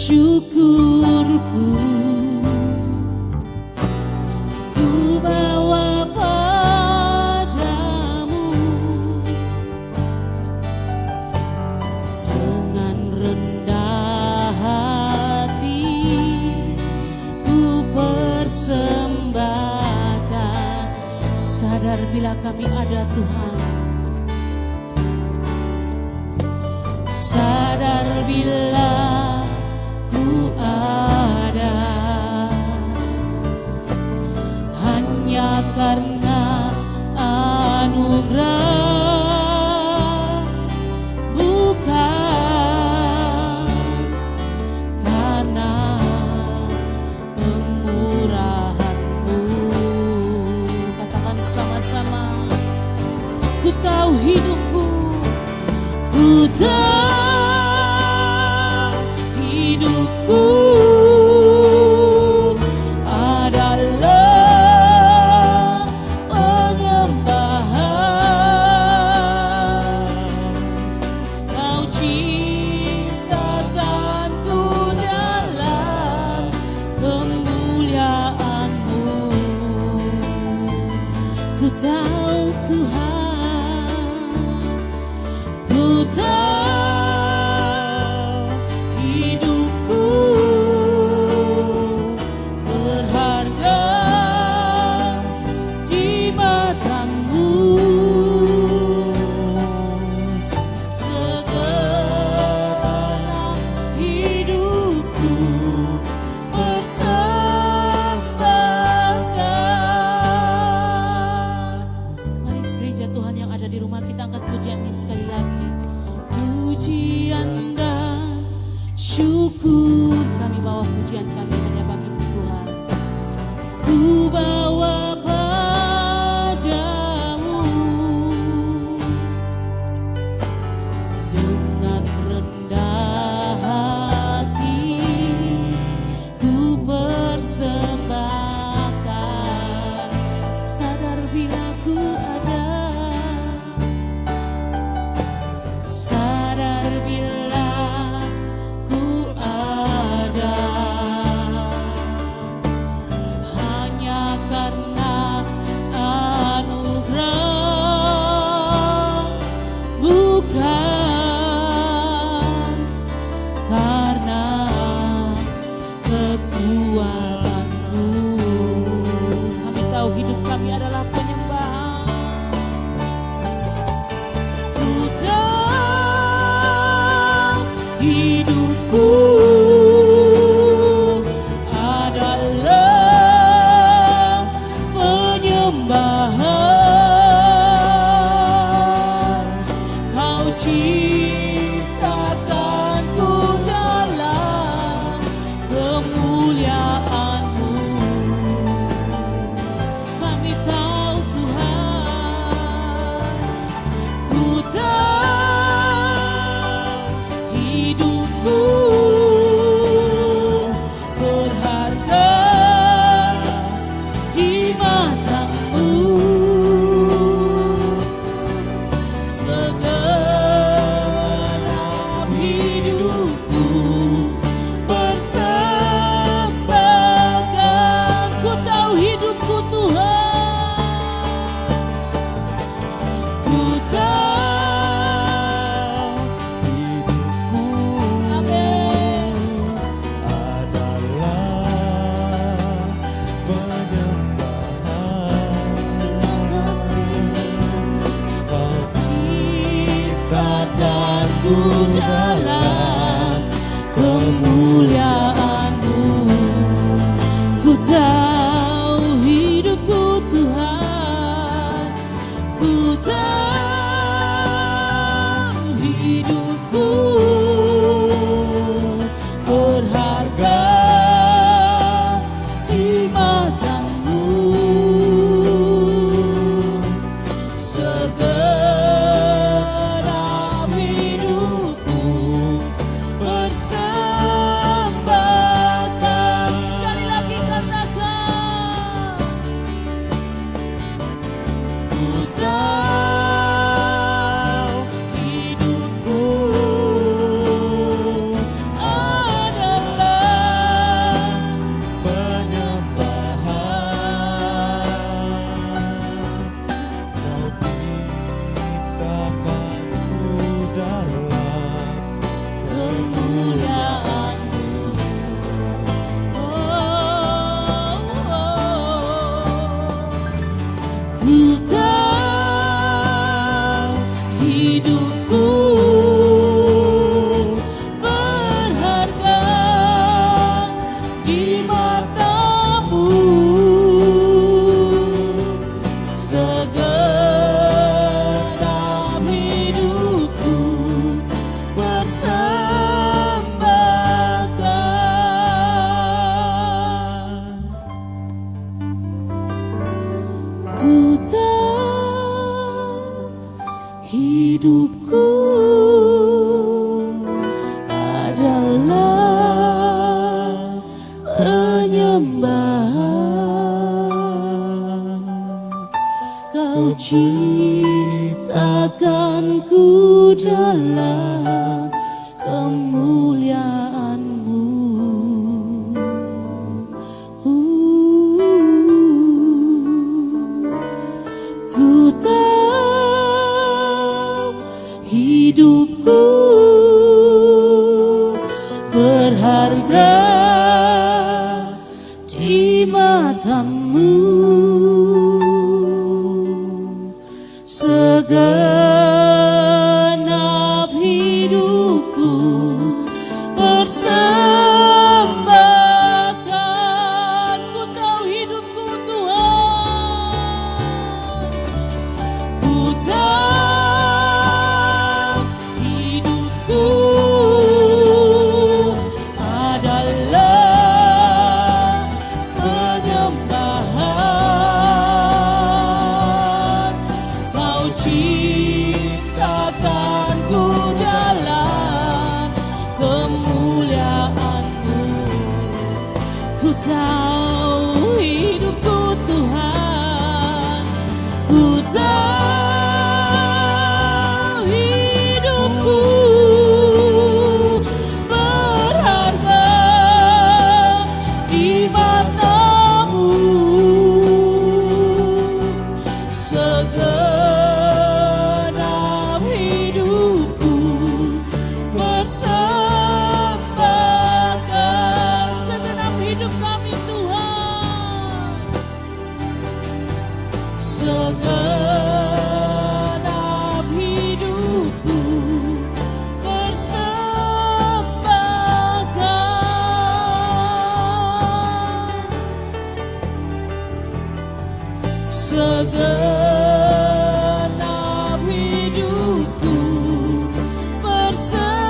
syukurku ku bawa padamu dengan rendah hati ku persembahkan. Sadar bila kami ada Tuhan, sadar bila ku ada hanya karena anugerah, bukan karena kemurahan-Mu. Katakan sama-sama, ku tahu hidupku, ku tahu hidupku adalah penyembahan. Kau ciptakanku dalam kemuliaan-Mu. Ku tahu Tuhan, ku tahu hidupku berharga di mata-Mu. Segenap hidupku persembahkan. Mari gereja Tuhan yang ada di rumah, kita angkat pujian ini sekali lagi. Pujian dan syukur, kami bawa pujian kami hanya bagi-Mu Tuhan. Ku bawa padamu dengan rendah hati ku persembahkan. Sadar bila ku ada, sadar bila ku ada hanya karena anugerah, bukan karena kekuatan-Mu. Kami tahu hidup kami adalah penyembahan. Ku tahu hidupku adalah penyembahan. Kau ciptakanku dalam kemuliaan-Mu. Kami tahu Tuhan, ku tahu hidupku berharga di mata-Mu. Segenap hidupku persembahkan. Ku tahu hidupku Tuhan, ku tahu hidupku. Amin. adalah penyembahan. Kau ciptakanku dalam kemuliaan-Mu. Ku tahu hidupku berharga di mata-Mu. Segenap hidupku persembahkan. Ku tahu hidupku Tuhan, ku tahu hidupku adalah penyembahan. Kau ciptakanku dalam kemuliaan-Mu. Ku tahu hidupku Tuhan, ku tahu hidupku berharga di mata-Mu. Segenap hidupku persembahkan. Segenap hidup kami Tuhan, segenap hidupku persembahkan. Segenap hidupku persembahkan.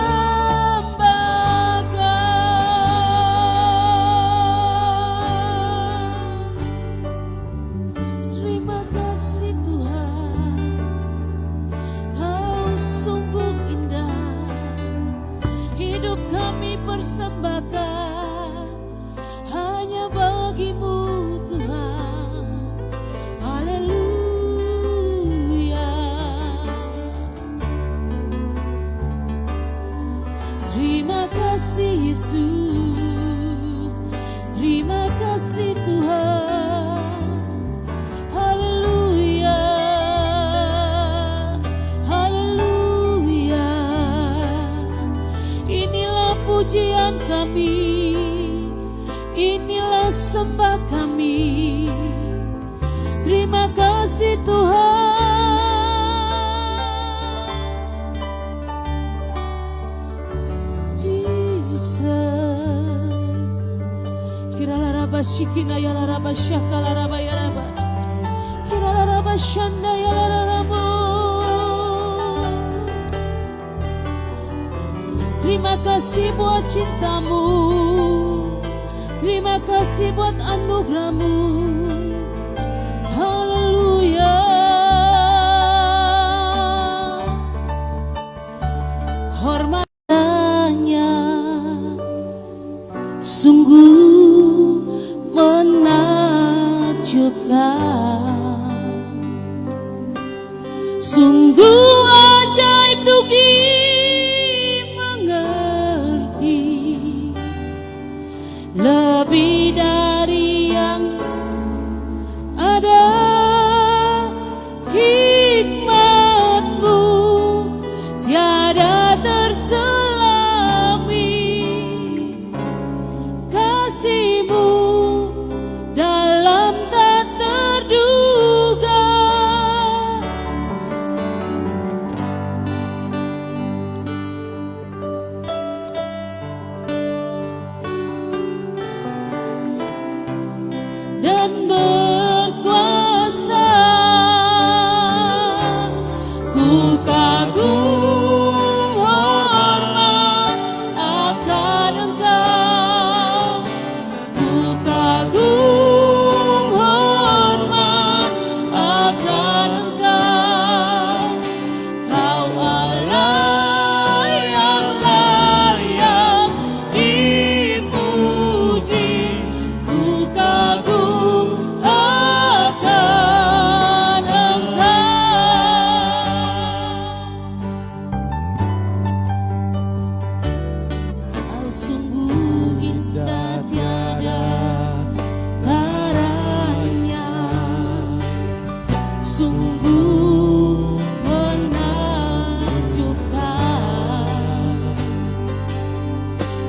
Terima kasih Tuhan, Kau sungguh indah. Hidup kami persembahkan hanya bagi-Mu Tuhan. Haleluya. Terima kasih Yesus, terima kasih Tuhan. Haleluya, haleluya. Inilah pujian kami, inilah sembah kami. Terima kasih Tuhan. Jesus. Kirala raba shikina yala raba shakala raba yaraba. Kirala raba shanda yala raba. Terima kasih buat cinta-Mu, terima kasih buat anugerah-Mu. Haleluya. Hormatnya sungguh menakjubkan, sungguh ajaib untuk dimengerti. Lebih dari yang ada hikmat-Mu, tiada terselami. Kasih-Mu dalam tak terduga.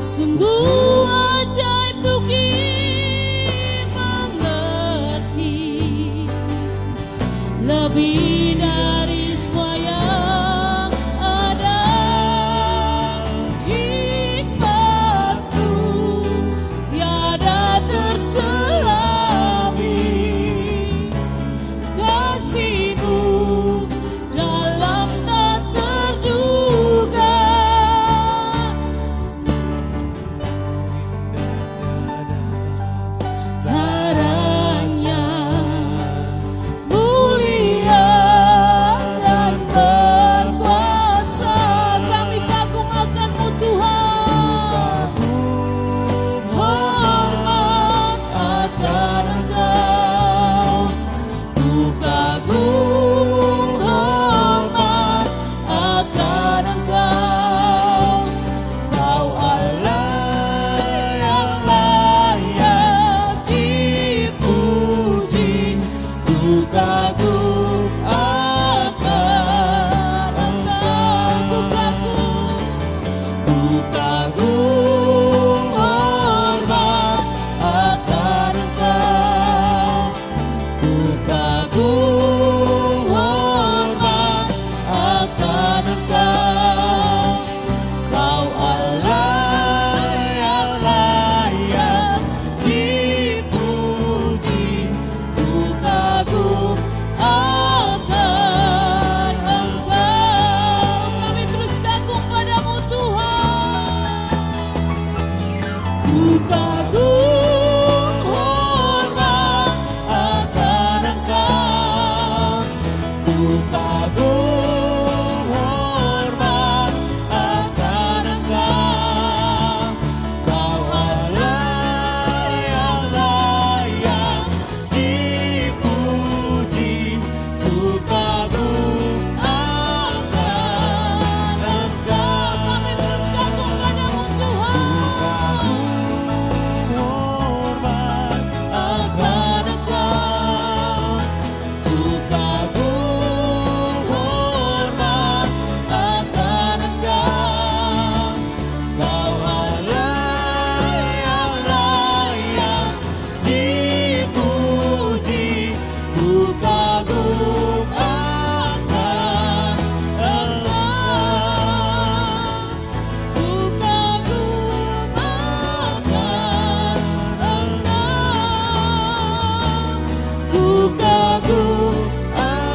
Sungguh ajaib untuk dimengerti, lebih dari semua yang ada. Hikmat-Mu tiada terselami, kasih-Mu dalam tak terduga. Caranya mulia dan berkuasa. Kami kagum akan-Mu Tuhan, hormat akan Engkau. Ku kagum hormat akan Engkau. Kau Allah yang layak dipuji. Ku kagum akan Engkau. Ku kagum hormat akan Engkau. Ku kagum hormat akan Engkau. Kau Allah yang layak dipuji. Ku kagum akan Engkau. Kami terus kagum padamu Tuhan. Ku kagum hormat akan Engkau. Ku kagum hormat akan Engkau. Kau Allah yang layak dipuji. Ku kagum akan Engkau. Kami terus kagum padamu Tuhan. Hormat akan Engkau. Ku kagum hormat akan Engkau. Kau Allah yang layak dipuji. Ku kagum akan Engkau. Ku kagum akan Engkau. Ku kagum akan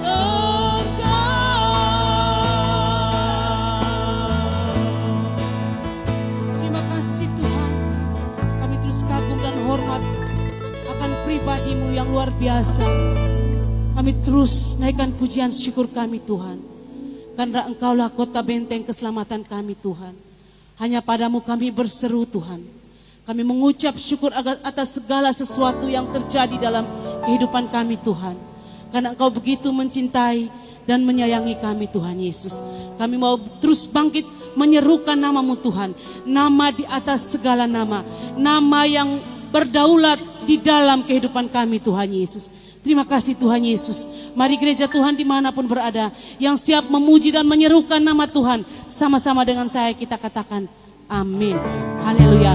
Engkau. Terima kasih Tuhan. Kami terus kagum dan hormat akan pribadi-Mu yang luar biasa. Kami terus naikkan pujian syukur kami Tuhan, karena Engkaulah kota benteng keselamatan kami Tuhan. Hanya padamu kami berseru Tuhan. Kami mengucap syukur atas segala sesuatu yang terjadi dalam kehidupan kami Tuhan. Karena Engkau begitu mencintai dan menyayangi kami Tuhan Yesus. Kami mau terus bangkit menyerukan nama-Mu Tuhan. Nama di atas segala nama. Nama yang berdaulat di dalam kehidupan kami Tuhan Yesus. Terima kasih Tuhan Yesus. Mari gereja Tuhan dimanapun berada, yang siap memuji dan menyerukan nama Tuhan, sama-sama dengan saya kita katakan amin. Haleluya.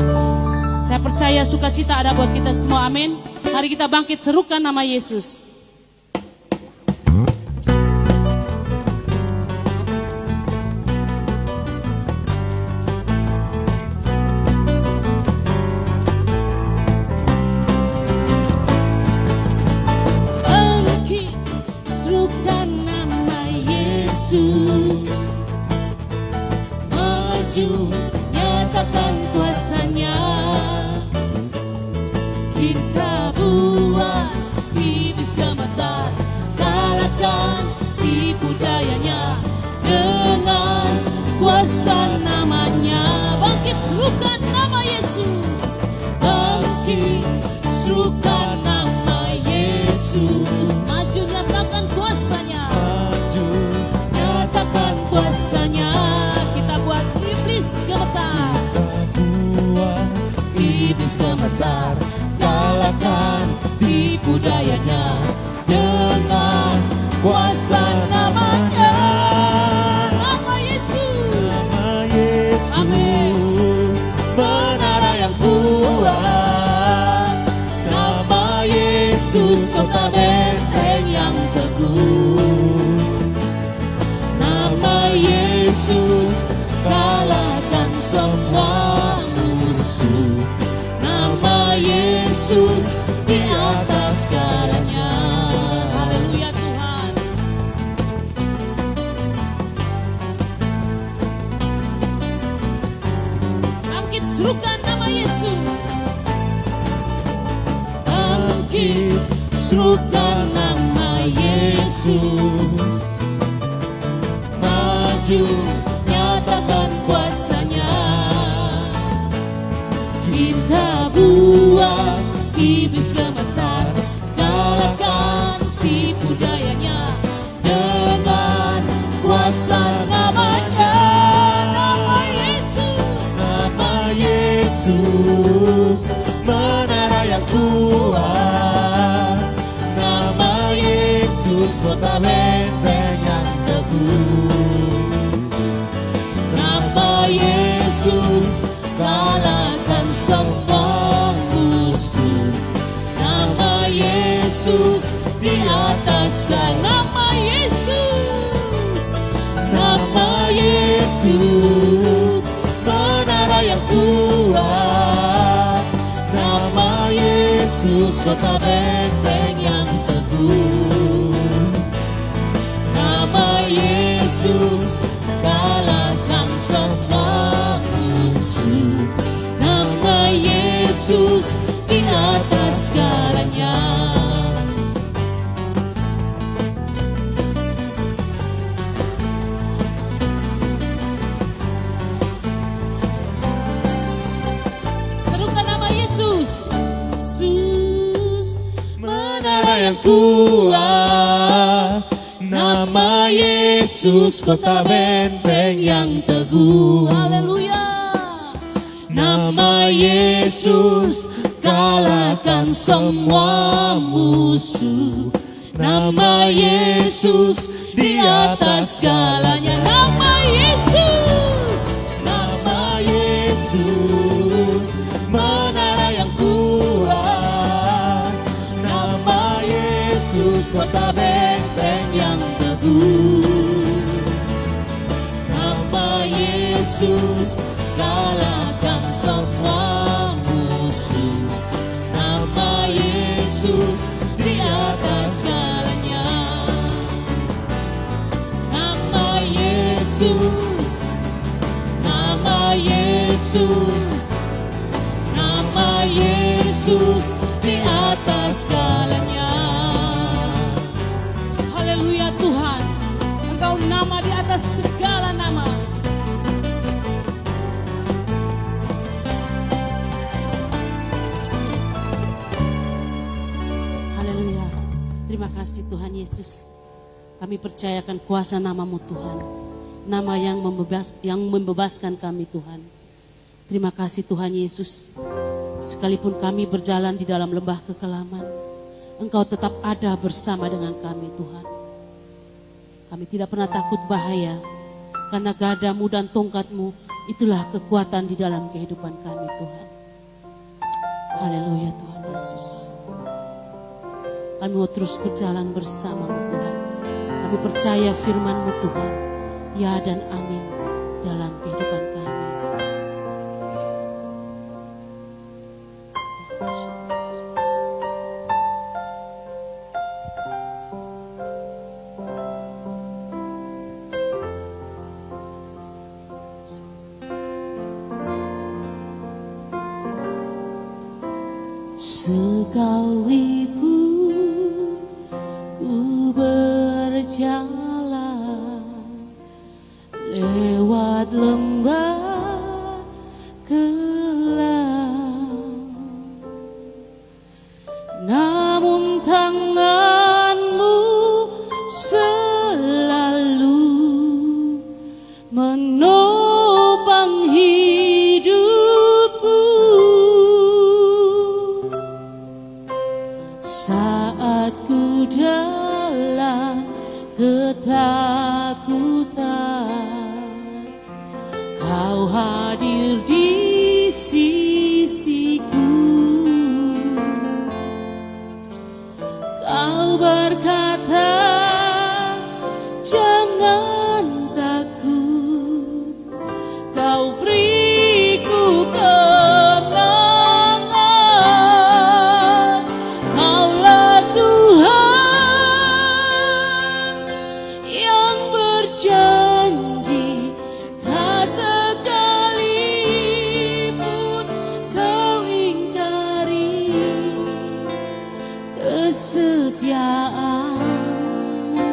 Saya percaya sukacita ada buat kita semua, amin. Mari kita bangkit serukan nama Yesus. Serukan nama Yesus, maju nyatakan kuasanya. Kita buat iblis gemetar, kalahkan tipu dayanya dengan kuasa namanya. Bangkit serukan nama Yesus, bangkit serukan nama Yesus. Maju nyatakan kuasanya, maju nyatakan kuasanya. Kita buat iblis gemetar, iblis gemetar, kalahkan tipu dayanya dengan kuasa namanya. Nama Yesus, Amin. Menara yang kuat, nama Yesus kota benteng yang teguh. Nama Yesus kalahkan semua musuh. Nama Yesus di atas segalanya. Haleluya Tuhan. Bangkit serukan nama Yesus. Bangkit serukan nama Yesus. Maju nyatakan kuasanya. Kita buang iblis gemetar, kalahkan tipu dayanya dengan kuasa namanya. Nama Yesus, nama Yesus, menara yang kuat. Nama Yesus, kota benteng yang teguh. Nama Yesus kalahkan semua musuh. Nama Yesus di atas nama Yesus. Nama Yesus, menara yang kuat. Nama Yesus, kota benteng yang teguh. Nama Yesus kalahkan semua musuh. Nama Yesus di atas segalanya. Serukan nama Yesus. Yesus, Menara yang kuat, nama Yesus kota benteng yang teguh. haleluya. Nama Yesus kalahkan semua musuh. Nama Yesus di atas segalanya. Nama Yesus, nama Yesus, menara yang kuat. Nama Yesus kota benteng yang teguh. Nama Yesus kalahkan semua musuh. Nama Yesus di atas segalanya. Nama Yesus, nama Yesus, nama Yesus di atas segalanya. Haleluya Tuhan. Engkau nama di atas segala nama. Haleluya. Terima kasih Tuhan Yesus. Kami percayakan kuasa nama-Mu Tuhan. Nama yang membebaskan kami Tuhan. Terima kasih Tuhan Yesus. Sekalipun kami berjalan di dalam lembah kekelaman, Engkau tetap ada bersama dengan kami Tuhan. Kami tidak pernah takut bahaya, karena gadamu dan tongkatmu itulah kekuatan di dalam kehidupan kami Tuhan. Haleluya Tuhan Yesus. Kami mau terus berjalan bersama-Mu Tuhan. Kami percaya firman-Mu Tuhan, ya dan amin dalam kehidupan kami. Sekalipun ku berjalan lewat lembah kelam, namun tangan-Mu selalu menopang hidupku. Saat ku dalam ketakutan, Kau hadir di sisiku. Kau berkata, jangan takut. Kau beriku kemenangan. Kaulah Tuhan yang berjanji, tak sekalipun kau ingkari kesetiaan-Mu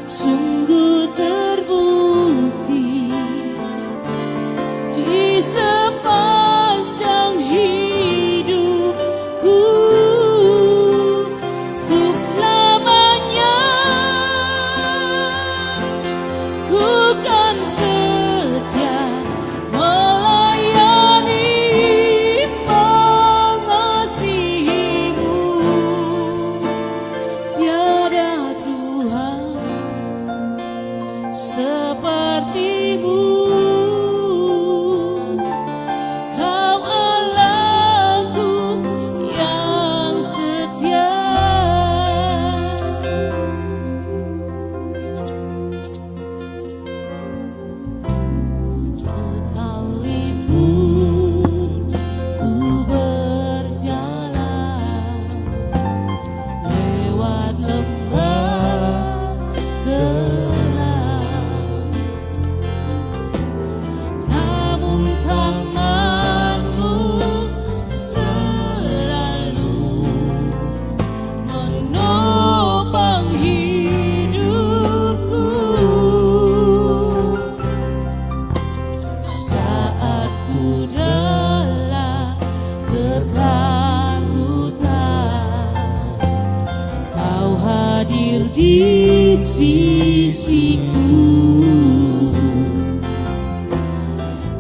sungguh terbukti di sepanjang hidupku. Untuk selamanya ku kan setia melayani, mengasihi-Mu. Tiada Tuhan seperti-Mu. Kau Allahku yang setia. Sekalipun ku berjalan lewat lembah gelap, namun tangan-Mu selalu menopang hidupku. Saat ku dalam ketakutan, Kau hadir di sisiku.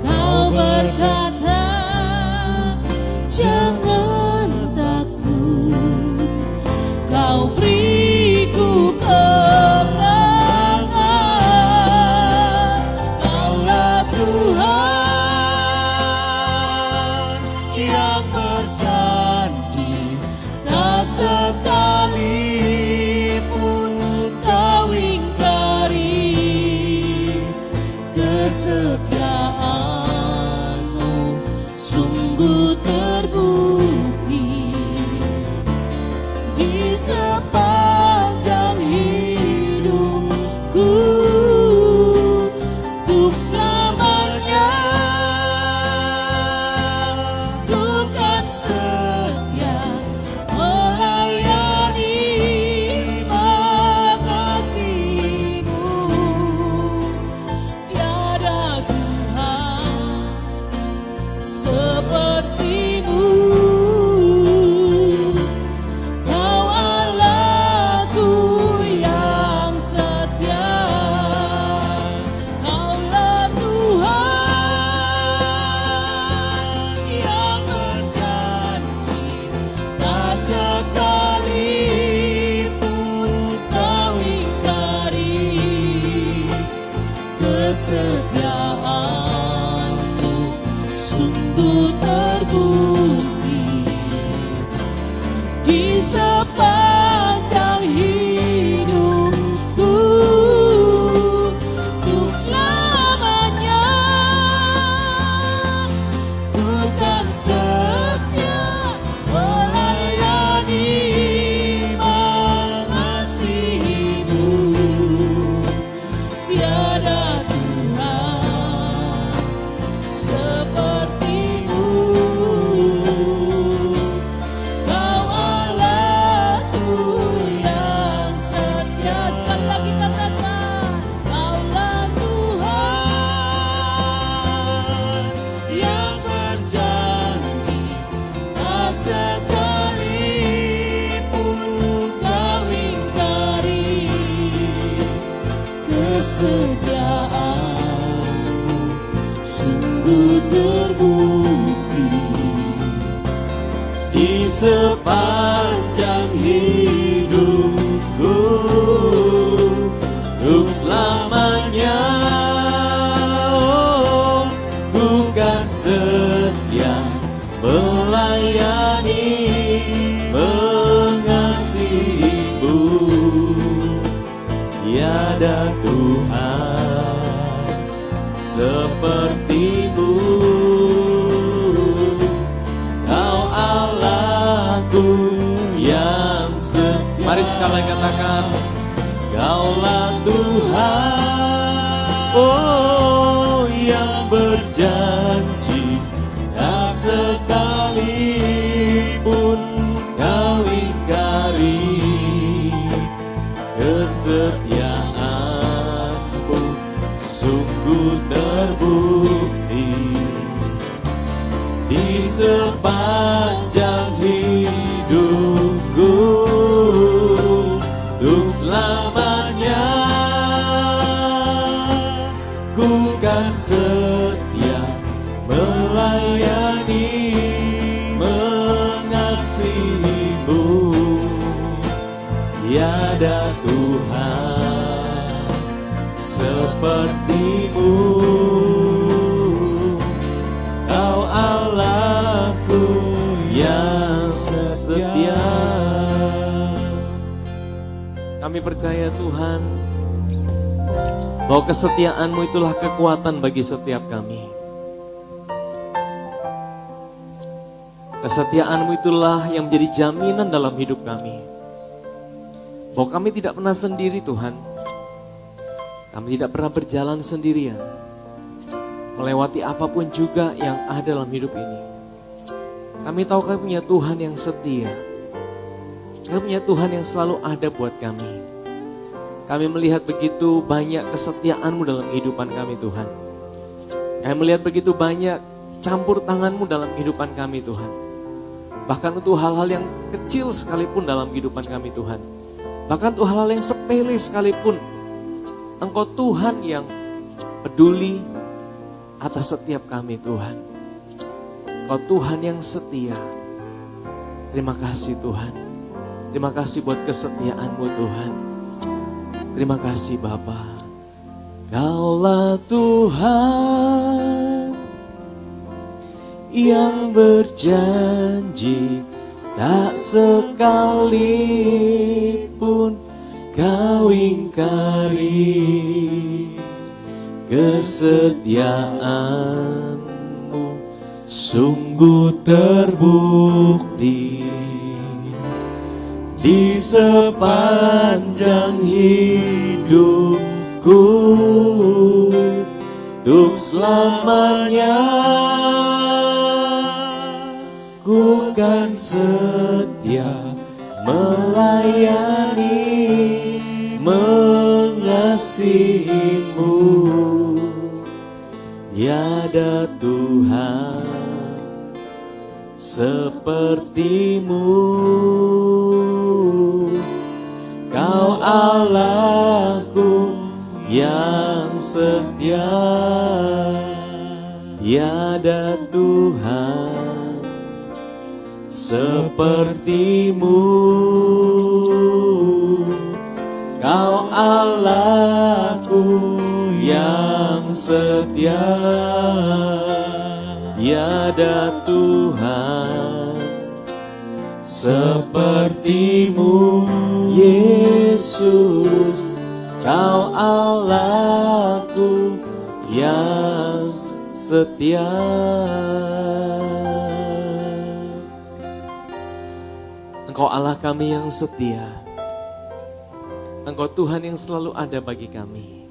Kau berkata, jangan takut. Kau beriku kemenangan. Kaulah Tuhan yang berjanji, tak sekalipun kau ingkari kesetiaan-Mu sungguh terbukti di sepanjang hidupku. Untuk selamanya ku kan setia melayani, mengasihi-Mu. Tiada Tuhan seperti-Mu. Kau Allahku yang setia. Kaulah Tuhan yang berjanji, tak sekalipun kau ingkari kesetiaan-Mu sungguh terbukti di sepanjang hidupku. Untuk selamanya ku kan setia melayani, mengasihi-Mu. Tiada Tuhan seperti-Mu. Kau Allahku yang setia. Sekali lagi katakan, Kaulah Tuhan yang berjanji, tak sekalipun kau ingkari kesetiaan-Mu sungguh terbukti di sepanjang hidupku. Untuk selamanya seperti-Mu. Kau Allahku yang setia. Mari sekali katakan, Kaulah Tuhan, oh yang berjanji, tak sekalipun Kau ingkari. Kesetiaan-Mu sungguh terbukti di sepanjang hidupku. Untuk selamanya ku kan setia melayani, mengasihi-Mu. Tiada Tuhan seperti-Mu. Kau Allahku yang setia. kami percaya Tuhan, bahwa kesetiaan-Mu itulah kekuatan bagi setiap kami. Kesetiaan-Mu itulah yang menjadi jaminan dalam hidup kami. Bahwa kami tidak pernah sendiri Tuhan. Kami tidak pernah berjalan sendirian. Melewati apapun juga yang ada dalam hidup ini. Kami tahu kami punya Tuhan yang setia. Kami punya Tuhan yang selalu ada buat kami. Kami melihat begitu banyak kesetiaan-Mu dalam kehidupan kami Tuhan. Kami melihat begitu banyak campur tangan-Mu dalam kehidupan kami Tuhan. Bahkan untuk hal-hal yang kecil sekalipun dalam kehidupan kami Tuhan. Bahkan untuk hal-hal yang sepele sekalipun, Engkau Tuhan yang peduli atas setiap kami Tuhan. Engkau Tuhan yang setia. Terima kasih Tuhan. Terima kasih buat kesetiaan-Mu Tuhan. Terima kasih Bapa. Kaulah Tuhan yang berjanji, tak sekalipun Kau ingkari. Kesetiaan-Mu sungguh terbukti di sepanjang hidupku. Untuk selamanya ku kan setia melayani, mengasihi-Mu. Tiada Tuhan seperti-Mu. Kau Allahku yang setia. Tiada Tuhan seperti-Mu. Kau Allahku yang setia. Tiada Tuhan seperti-Mu. Yesus, Kau Allahku yang setia. Engkau Allah kami yang setia. Engkau Tuhan yang selalu ada bagi kami.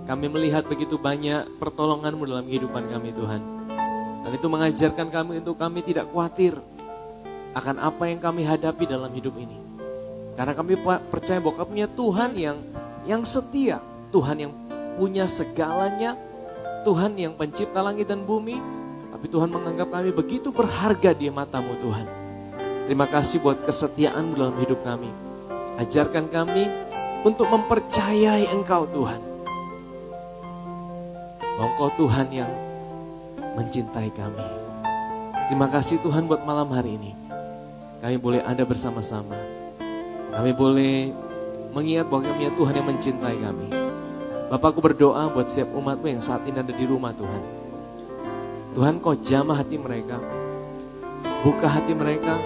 Kami melihat begitu banyak pertolongan-Mu dalam kehidupan kami Tuhan. Dan itu mengajarkan kami untuk kami tidak khawatir akan apa yang kami hadapi dalam hidup ini. Karena kami percaya bahwa kami punya Tuhan yang setia. Tuhan yang punya segalanya. Tuhan yang pencipta langit dan bumi. Tapi Tuhan menganggap kami begitu berharga di mata-Mu Tuhan. Terima kasih buat kesetiaan-Mu dalam hidup kami. Ajarkan kami untuk mempercayai Engkau Tuhan. Bahwa Engkau Tuhan yang mencintai kami. Terima kasih Tuhan buat malam hari ini. Kami boleh ada bersama-sama. Kami boleh mengingat bahwa kami punya Tuhan yang mencintai kami. Bapa, aku berdoa buat setiap umat-Mu yang saat ini ada di rumah Tuhan. Tuhan, Kau jamah hati mereka. Buka hati mereka.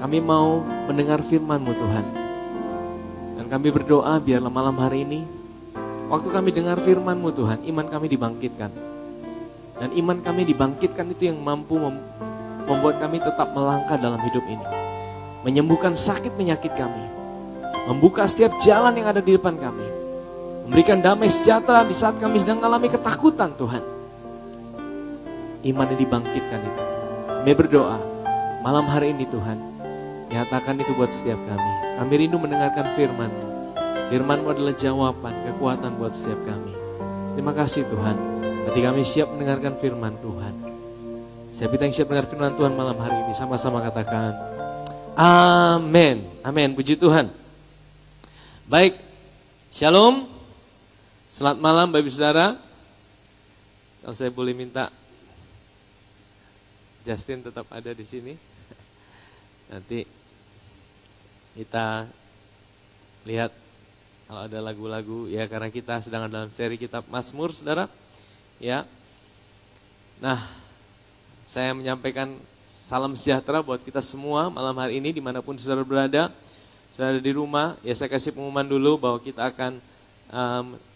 Kami mau mendengar firman-Mu Tuhan. Dan kami berdoa biarlah malam hari ini Waktu kami dengar firman-Mu Tuhan, iman kami dibangkitkan. Dan iman kami dibangkitkan itu yang mampu membuat kami tetap melangkah dalam hidup ini. Menyembuhkan sakit penyakit kami. Membuka setiap jalan yang ada di depan kami. Memberikan damai sejahtera di saat kami sedang mengalami ketakutan Tuhan. Iman yang dibangkitkan itu. Kami berdoa malam hari ini Tuhan, nyatakan itu buat setiap kami. Kami rindu mendengarkan firman-Mu. Firman-Mu adalah jawaban, kekuatan buat setiap kami. Terima kasih Tuhan, ketika kami siap mendengarkan firman Tuhan. Siapa kita yang siap mendengar firman Tuhan malam hari ini, sama-sama katakan amin. Amin, puji Tuhan. Baik, shalom. Selamat malam Bapak Ibu Saudara. Kalau saya boleh minta Justin tetap ada di sini. Nanti kita lihat kalau ada lagu-lagu ya, karena kita sedang dalam seri kitab Mazmur Saudara. Ya. Nah, saya menyampaikan salam sejahtera buat kita semua malam hari ini dimanapun saudara berada. Saudara di rumah, ya saya kasih pengumuman dulu bahwa kita akan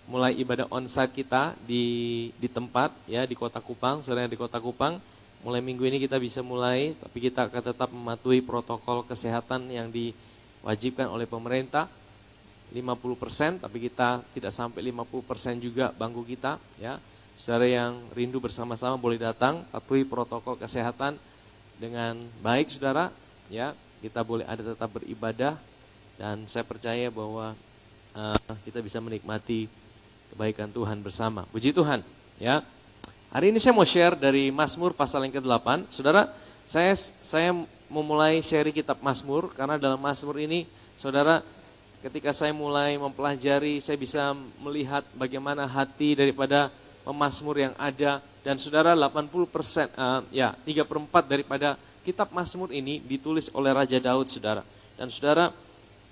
mulai ibadah onsite kita di tempat ya, di Kota Kupang. Saudara yang di Kota Kupang, mulai minggu ini kita bisa mulai, tapi kita akan tetap mematuhi protokol kesehatan yang diwajibkan oleh pemerintah. 50%, tapi kita tidak sampai 50% juga bangku kita ya. Saudara yang rindu bersama-sama boleh datang, patuhi protokol kesehatan dengan baik Saudara ya. Kita boleh ada tetap beribadah dan saya percaya bahwa kita bisa menikmati kebaikan Tuhan bersama. Puji Tuhan ya. Hari ini saya mau share dari Mazmur pasal yang ke-8. Saudara, saya memulai seri kitab Mazmur karena dalam Mazmur ini Saudara, ketika saya mulai mempelajari, saya bisa melihat bagaimana hati daripada pemazmur yang ada. Dan saudara 80%, 3/4 daripada kitab Mazmur ini ditulis oleh Raja Daud saudara. Dan saudara,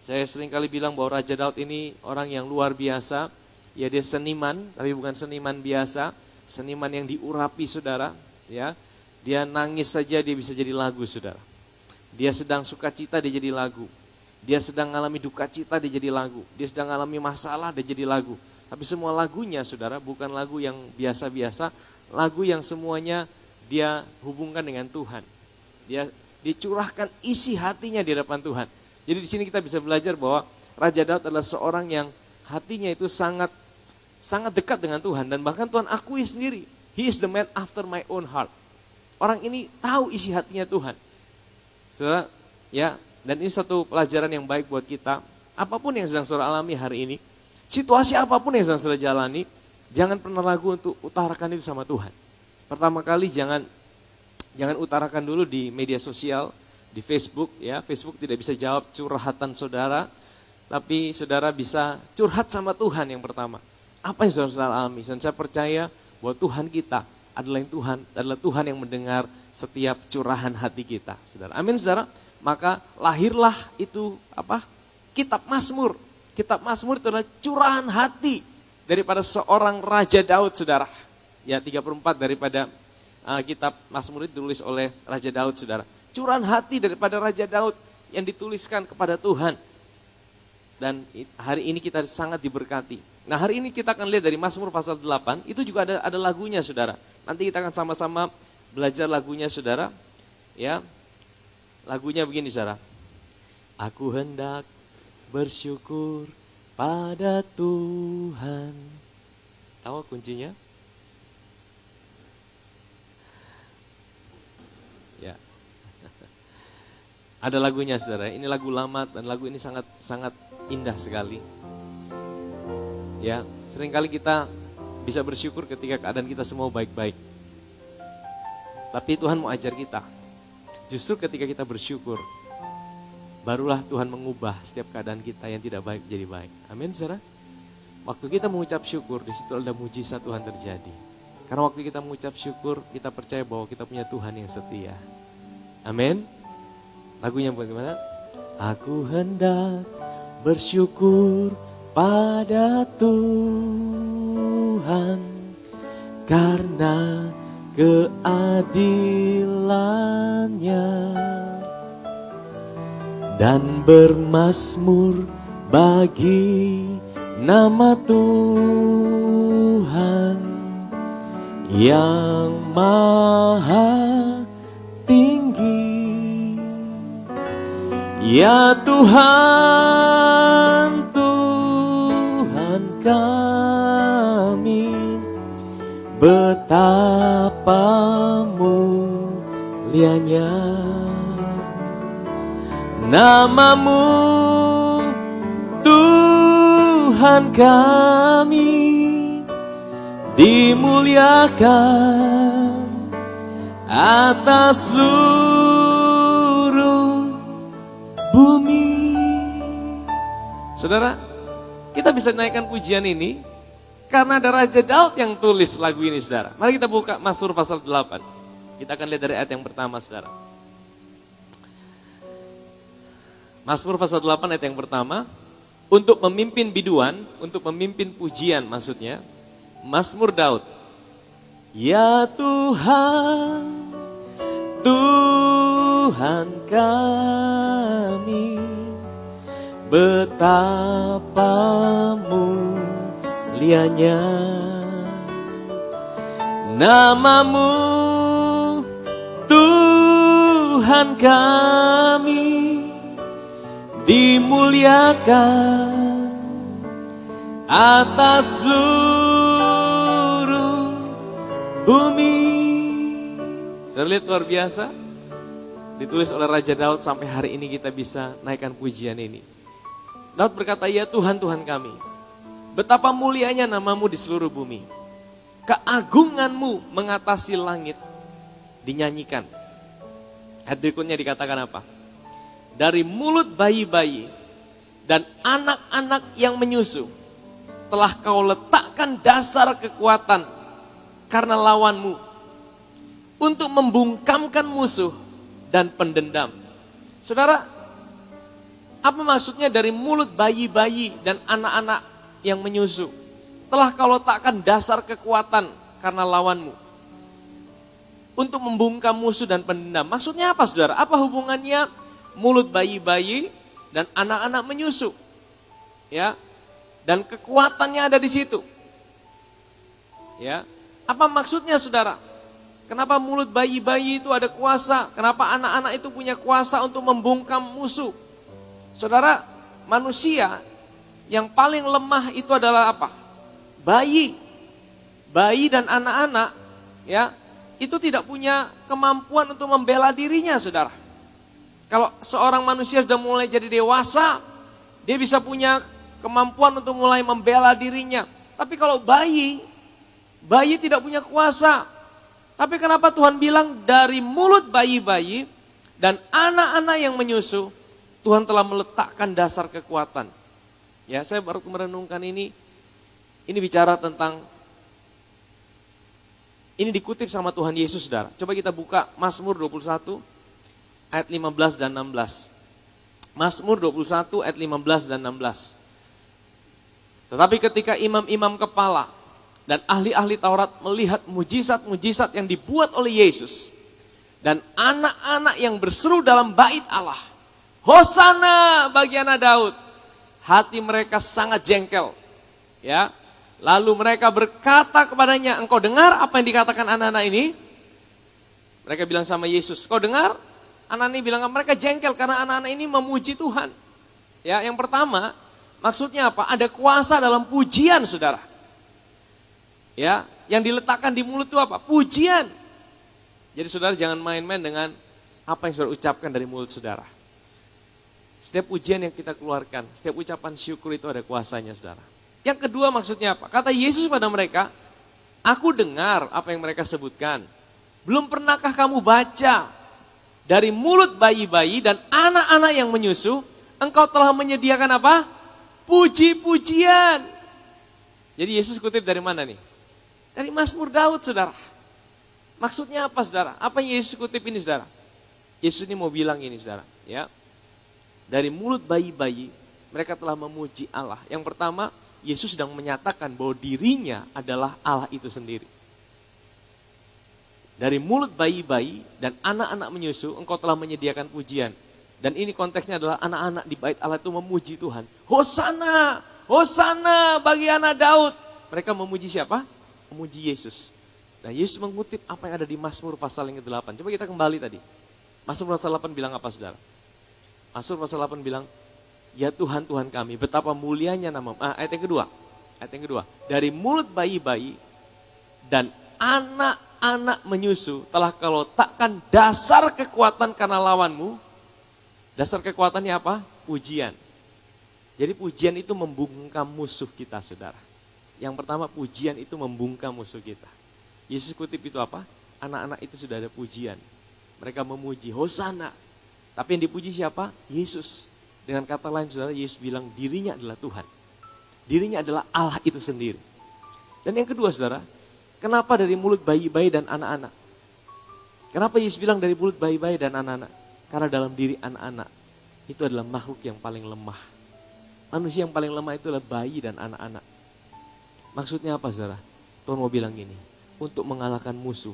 saya sering kali bilang bahwa Raja Daud ini orang yang luar biasa. Ya, dia seniman, tapi bukan seniman biasa. Seniman yang diurapi saudara. Ya, dia nangis saja dia bisa jadi lagu saudara. Dia sedang sukacita dia jadi lagu. Dia sedang mengalami duka cita, dia jadi lagu. Dia sedang mengalami masalah, dia jadi lagu. Tapi semua lagunya, saudara, bukan lagu yang biasa-biasa. Lagu yang semuanya dia hubungkan dengan Tuhan. Dia dicurahkan isi hatinya di depan Tuhan. Jadi di sini kita bisa belajar bahwa Raja Daud adalah seorang yang hatinya itu sangat dekat dengan Tuhan. Dan bahkan Tuhan akui sendiri, he is the man after my own heart. Orang ini tahu isi hatinya Tuhan. Saudara, ya. Dan ini satu pelajaran yang baik buat kita. Apapun yang sedang saudara alami hari ini, situasi apapun yang sedang saudara jalani, jangan pernah ragu untuk utarakan itu sama Tuhan. Pertama kali jangan utarakan dulu di media sosial, di Facebook ya. Facebook tidak bisa jawab curhatan saudara, tapi saudara bisa curhat sama Tuhan yang pertama. Apa yang saudara alami? Dan saya percaya bahwa Tuhan kita adalah Tuhan yang mendengar setiap curahan hati kita, saudara. Amin, saudara. Maka lahirlah itu kitab Mazmur. Kitab Mazmur itu adalah curahan hati daripada seorang Raja Daud, saudara. Ya, 3/4 daripada kitab Mazmur itu ditulis oleh Raja Daud, saudara. Curahan hati daripada Raja Daud yang dituliskan kepada Tuhan. Dan hari ini kita sangat diberkati. Nah, hari ini kita akan lihat dari Mazmur pasal 8, itu juga ada lagunya, saudara. Nanti kita akan sama-sama belajar lagunya, saudara. Ya. Lagunya begini, saudara. Aku hendak bersyukur pada Tuhan. Tahu kuncinya? Ya. Ada lagunya, saudara. Ini lagu lama dan lagu ini sangat indah sekali. Ya, seringkali kita bisa bersyukur ketika keadaan kita semua baik-baik. Tapi Tuhan mau ajar kita. Justru ketika kita bersyukur, barulah Tuhan mengubah setiap keadaan kita yang tidak baik jadi baik. Amin, saudara. Waktu kita mengucap syukur, di situ ada mujizat Tuhan terjadi. Karena waktu kita mengucap syukur, kita percaya bahwa kita punya Tuhan yang setia. Amin. Lagunya bagaimana? Aku hendak bersyukur pada Tuhan karena keadilannya dan bermazmur bagi nama Tuhan yang maha tinggi. Ya Tuhan, Tuhan kami, betapa mulianya nama-Mu, Tuhan kami, dimuliakan atas seluruh bumi. Saudara, kita bisa naikkan pujian ini karena ada Raja Daud yang tulis lagu ini, saudara. Mari kita buka Mazmur pasal 8. Kita akan lihat dari ayat yang pertama, saudara. Mazmur pasal 8 ayat yang pertama. Untuk memimpin biduan, untuk memimpin pujian maksudnya. Mazmur Daud. Ya Tuhan, Tuhan kami, betapa mulianya nama-Mu, Tuhan kami, dimuliakan atas seluruh bumi. Lihat luar biasa, ditulis oleh Raja Daud, sampai hari ini kita bisa naikkan pujian ini. Daud berkata, ya Tuhan, Tuhan kami, betapa mulianya nama-Mu di seluruh bumi. Keagungan-Mu mengatasi langit, dinyanyikan. Ayat berikutnya dikatakan apa? Dari mulut bayi-bayi dan anak-anak yang menyusu, telah Kau letakkan dasar kekuatan karena lawan-Mu, untuk membungkamkan musuh dan pendendam. Saudara, apa maksudnya dari mulut bayi-bayi dan anak-anak yang menyusu? Telah Kau letakkan dasar kekuatan karena lawan-Mu, untuk membungkam musuh dan pendendam. Maksudnya apa, saudara? Apa hubungannya mulut bayi-bayi dan anak-anak menyusu? Ya, dan kekuatannya ada di situ. Ya, apa maksudnya, saudara? Kenapa mulut bayi-bayi itu ada kuasa? Kenapa anak-anak itu punya kuasa untuk membungkam musuh? Saudara, manusia yang paling lemah itu adalah apa? Bayi. Bayi dan anak-anak, ya, itu tidak punya kemampuan untuk membela dirinya, saudara. Kalau seorang manusia sudah mulai jadi dewasa, dia bisa punya kemampuan untuk mulai membela dirinya. Tapi kalau bayi tidak punya kuasa. Tapi kenapa Tuhan bilang dari mulut bayi-bayi dan anak-anak yang menyusu, Tuhan telah meletakkan dasar kekuatan. Ya, saya baru merenungkan ini bicara tentang, ini dikutip sama Tuhan Yesus, saudara. Coba kita buka Mazmur 21 ayat 15 dan 16. Mazmur 21 ayat 15 dan 16. Tetapi ketika imam-imam kepala dan ahli-ahli Taurat melihat mujizat-mujizat yang dibuat oleh Yesus, dan anak-anak yang berseru dalam bait Allah, Hosana bagi anak Daud, hati mereka sangat jengkel. Ya, lalu mereka berkata kepadanya, engkau dengar apa yang dikatakan anak-anak ini? Mereka bilang sama Yesus, kau dengar? Anak-anak ini bilang, mereka jengkel karena anak-anak ini memuji Tuhan. Ya, yang pertama, maksudnya apa? Ada kuasa dalam pujian, saudara. Ya, yang diletakkan di mulut itu apa? Pujian. Jadi saudara jangan main-main dengan apa yang saudara ucapkan dari mulut saudara. Setiap pujian yang kita keluarkan, setiap ucapan syukur itu ada kuasanya, saudara. Yang kedua maksudnya apa? Kata Yesus pada mereka, aku dengar apa yang mereka sebutkan. Belum pernahkah kamu baca dari mulut bayi-bayi dan anak-anak yang menyusu, engkau telah menyediakan apa? Puji-pujian. Jadi Yesus kutip dari mana nih? Dari Mazmur Daud, saudara. Maksudnya apa, saudara? Apa yang Yesus kutip ini, saudara? Yesus ini mau bilang ini, saudara. Ya, dari mulut bayi-bayi mereka telah memuji Allah. Yang pertama, Yesus sedang menyatakan bahwa dirinya adalah Allah itu sendiri. Dari mulut bayi-bayi dan anak-anak menyusu, engkau telah menyediakan pujian. Dan ini konteksnya adalah anak-anak di bait Allah itu memuji Tuhan. Hosana, Hosana bagi anak Daud. Mereka memuji siapa? Memuji Yesus. Nah, Yesus mengutip apa yang ada di Mazmur pasal yang ke-8. Coba kita kembali tadi. Mazmur pasal 8 bilang apa, saudara? Mazmur pasal 8 bilang, ya Tuhan, Tuhan kami, betapa mulianya nama-Mu. Ayat yang kedua. Ayat yang kedua. Dari mulut bayi-bayi dan anak-anak menyusu telah kau letakkan dasar kekuatan karena lawanmu. Dasar kekuatannya apa? Pujian. Jadi pujian itu membungkam musuh kita, saudara. Yang pertama, pujian itu membungkam musuh kita. Yesus kutip itu apa? Anak-anak itu sudah ada pujian. Mereka memuji, Hosana. Tapi yang dipuji siapa? Yesus. Dengan kata lain, saudara, Yesus bilang dirinya adalah Tuhan. Dirinya adalah Allah itu sendiri. Dan yang kedua, saudara, kenapa dari mulut bayi-bayi dan anak-anak? Kenapa Yesus bilang dari mulut bayi-bayi dan anak-anak? Karena dalam diri anak-anak itu adalah makhluk yang paling lemah. Manusia yang paling lemah itu adalah bayi dan anak-anak. Maksudnya apa, saudara? Tuhan mau bilang gini, untuk mengalahkan musuh,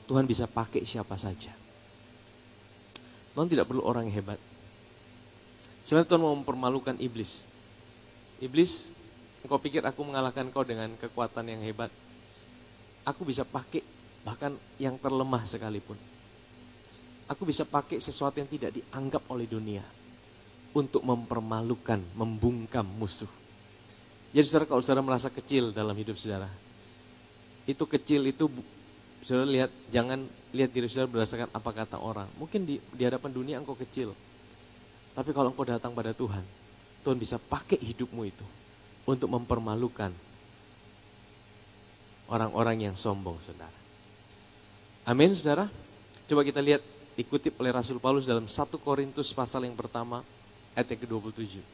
Tuhan bisa pakai siapa saja. Tuhan tidak perlu orang yang hebat. Sebenarnya Tuhan mau mempermalukan iblis. Iblis, engkau pikir aku mengalahkan kau dengan kekuatan yang hebat? Aku bisa pakai bahkan yang terlemah sekalipun. Aku bisa pakai sesuatu yang tidak dianggap oleh dunia untuk mempermalukan, membungkam musuh. Jadi saudara, kalau saudara merasa kecil dalam hidup saudara, itu kecil itu saudara lihat, jangan lihat diri saudara berdasarkan apa kata orang. Mungkin di hadapan dunia engkau kecil. Tapi kalau engkau datang pada Tuhan, Tuhan bisa pakai hidupmu itu untuk mempermalukan orang-orang yang sombong, saudara. Amin, saudara. Coba kita lihat, dikutip oleh Rasul Paulus dalam 1 Korintus pasal yang pertama, ayat yang ke-27.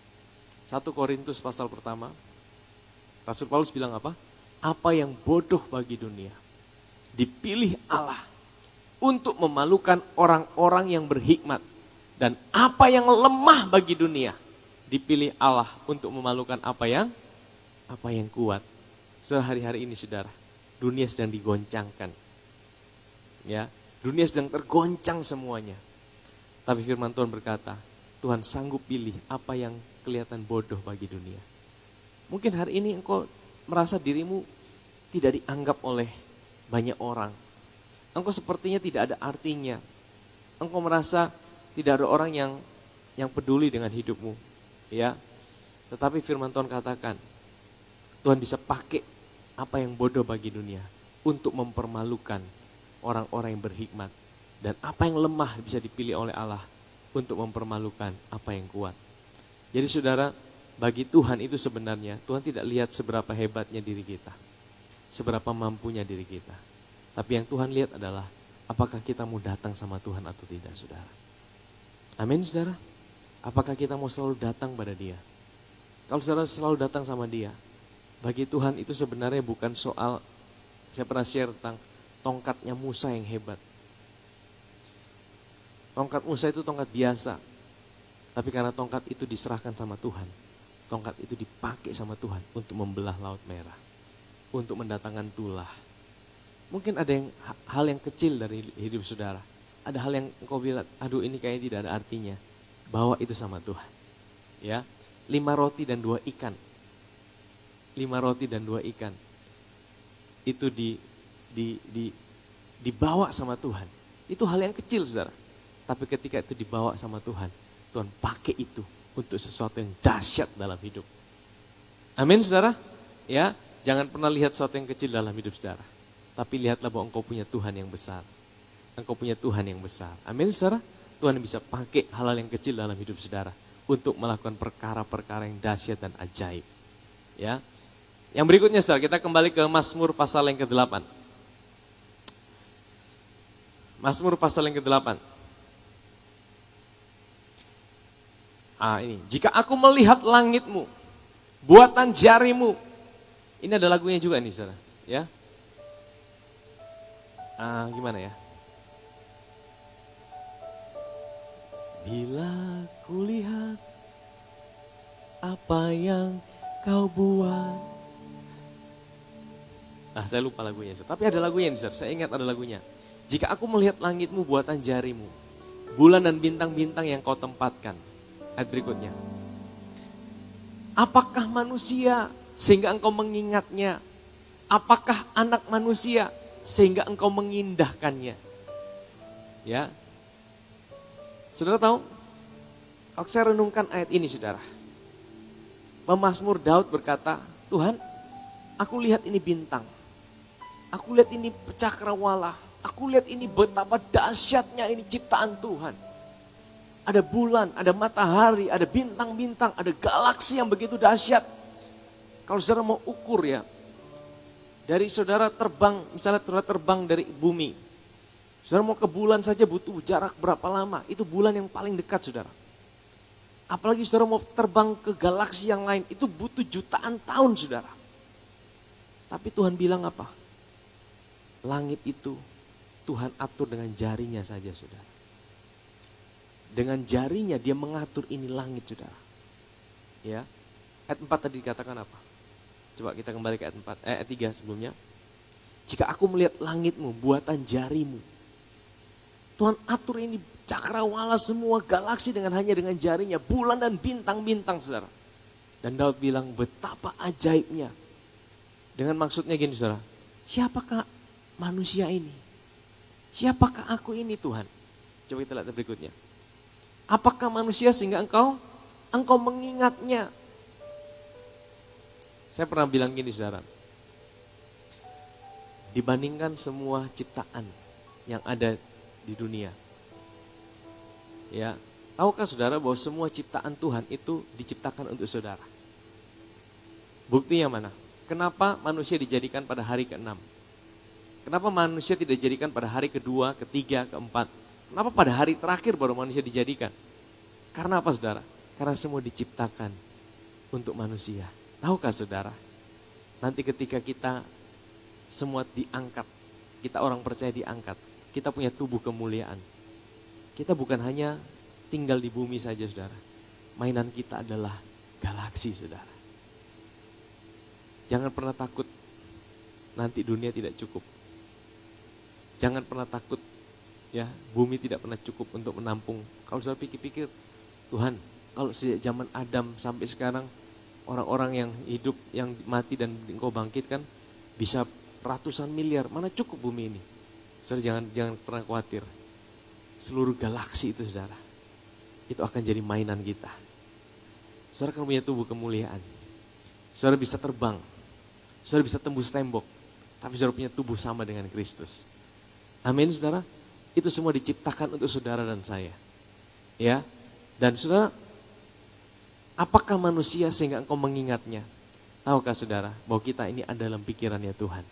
1 Korintus pasal pertama, Rasul Paulus bilang apa? Apa yang bodoh bagi dunia, dipilih Allah untuk memalukan orang-orang yang berhikmat. Dan apa yang lemah bagi dunia, dipilih Allah untuk memalukan apa yang kuat. Saudara, hari-hari ini saudara, dunia sedang digoncangkan. Ya, dunia sedang tergoncang semuanya. Tapi firman Tuhan berkata, Tuhan sanggup pilih apa yang kelihatan bodoh bagi dunia. Mungkin hari ini engkau merasa dirimu tidak dianggap oleh banyak orang. Engkau sepertinya tidak ada artinya. Engkau merasa tidak ada orang yang peduli dengan hidupmu. Ya. Tetapi firman Tuhan katakan, Tuhan bisa pakai apa yang bodoh bagi dunia untuk mempermalukan orang-orang yang berhikmat. Dan apa yang lemah bisa dipilih oleh Allah untuk mempermalukan apa yang kuat. Jadi saudara, bagi Tuhan itu sebenarnya, Tuhan tidak lihat seberapa hebatnya diri kita, seberapa mampunya diri kita. Tapi yang Tuhan lihat adalah, apakah kita mau datang sama Tuhan atau tidak, saudara. Amin, saudara. Apakah kita mau selalu datang pada Dia? Kalau saudara selalu datang sama Dia, bagi Tuhan itu sebenarnya bukan soal, saya pernah share tentang tongkatnya Musa yang hebat. Tongkat Musa itu tongkat biasa, tapi karena tongkat itu diserahkan sama Tuhan, tongkat itu dipakai sama Tuhan untuk membelah Laut Merah, untuk mendatangkan tulah. Mungkin ada hal yang kecil dari hidup saudara, ada hal yang engkau bilang, aduh ini kayaknya tidak ada artinya. Bawa itu sama Tuhan. Ya, 5 roti dan 2 ikan. 5 roti dan 2 ikan. Itu dibawa sama Tuhan. Itu hal yang kecil, saudara. Tapi ketika itu dibawa sama Tuhan, Tuhan pakai itu untuk sesuatu yang dahsyat dalam hidup. Amin, saudara. Ya, jangan pernah lihat sesuatu yang kecil dalam hidup saudara. Tapi lihatlah bahwa engkau punya Tuhan yang besar. Engkau punya Tuhan yang besar. Amin, saudara. Tuhan bisa pakai hal-hal yang kecil dalam hidup saudara untuk melakukan perkara-perkara yang dahsyat dan ajaib. Ya. Yang berikutnya, saudara, kita kembali ke Mazmur pasal yang ke-8. Mazmur pasal yang ke-8. Ini, jika aku melihat langitmu, buatan jarimu. Ini ada lagunya juga nih, saudara. Ya. Gimana ya? Bila kulihat apa yang kau buat. Saya lupa lagunya, saudara. Tapi ada lagunya nih, saudara. Saya ingat ada lagunya. Jika aku melihat langitmu, buatan jarimu, bulan dan bintang-bintang yang kau tempatkan. Ayat berikutnya. Apakah manusia sehingga engkau mengingatnya? Apakah anak manusia sehingga engkau mengindahkannya? Ya. Saudara tahu, kalau saya renungkan ayat ini saudara. Pemazmur Daud berkata, Tuhan, aku lihat ini bintang. Aku lihat ini cakrawala. Aku lihat ini betapa dahsyatnya ini ciptaan Tuhan. Ada bulan, ada matahari, ada bintang-bintang, ada galaksi yang begitu dahsyat. Kalau saudara mau ukur ya, dari saudara terbang, misalnya saudara terbang dari bumi. Saudara mau ke bulan saja butuh jarak berapa lama, itu bulan yang paling dekat saudara. Apalagi saudara mau terbang ke galaksi yang lain, itu butuh jutaan tahun saudara. Tapi Tuhan bilang apa? Langit itu Tuhan atur dengan jarinya saja saudara. Dengan jarinya dia mengatur ini langit saudara. Ya. Ayat 4 tadi dikatakan apa? Coba kita kembali ke ayat 3 sebelumnya. Jika aku melihat langitmu, buatan jarimu. Tuhan atur ini cakrawala semua galaksi hanya dengan jarinya. Bulan dan bintang-bintang saudara. Dan Daud bilang betapa ajaibnya. Dengan maksudnya gini saudara. Siapakah manusia ini? Siapakah aku ini Tuhan? Coba kita lihat berikutnya. Apakah manusia sehingga engkau mengingatnya? Saya pernah bilang gini saudara. Dibandingkan semua ciptaan yang ada di dunia. Ya, tahukah saudara bahwa semua ciptaan Tuhan itu diciptakan untuk saudara? Buktinya mana? Kenapa manusia dijadikan pada hari ke-6? Kenapa manusia tidak dijadikan pada hari kedua, ketiga, keempat? Kenapa pada hari terakhir baru manusia dijadikan? Karena apa saudara? Karena semua diciptakan untuk manusia. Tahukah saudara? Nanti ketika kita semua diangkat, kita orang percaya diangkat, kita punya tubuh kemuliaan. Kita bukan hanya tinggal di bumi saja saudara. Mainan kita adalah galaksi saudara. Jangan pernah takut nanti dunia tidak cukup. Jangan pernah takut ya, bumi tidak pernah cukup untuk menampung. Kalau saudara pikir-pikir, Tuhan, kalau sejak zaman Adam sampai sekarang orang-orang yang hidup, yang mati dan engkau bangkitkan bisa ratusan miliar, mana cukup bumi ini? Saudara jangan pernah khawatir. Seluruh galaksi itu saudara, itu akan jadi mainan kita. Saudara akan punya tubuh kemuliaan. Saudara bisa terbang, saudara bisa tembus tembok, tapi saudara punya tubuh sama dengan Kristus. Amin saudara. Itu semua diciptakan untuk saudara dan saya. Ya. Dan saudara, apakah manusia sehingga engkau mengingatnya? Tahukah saudara bahwa kita ini ada dalam pikirannya Tuhan.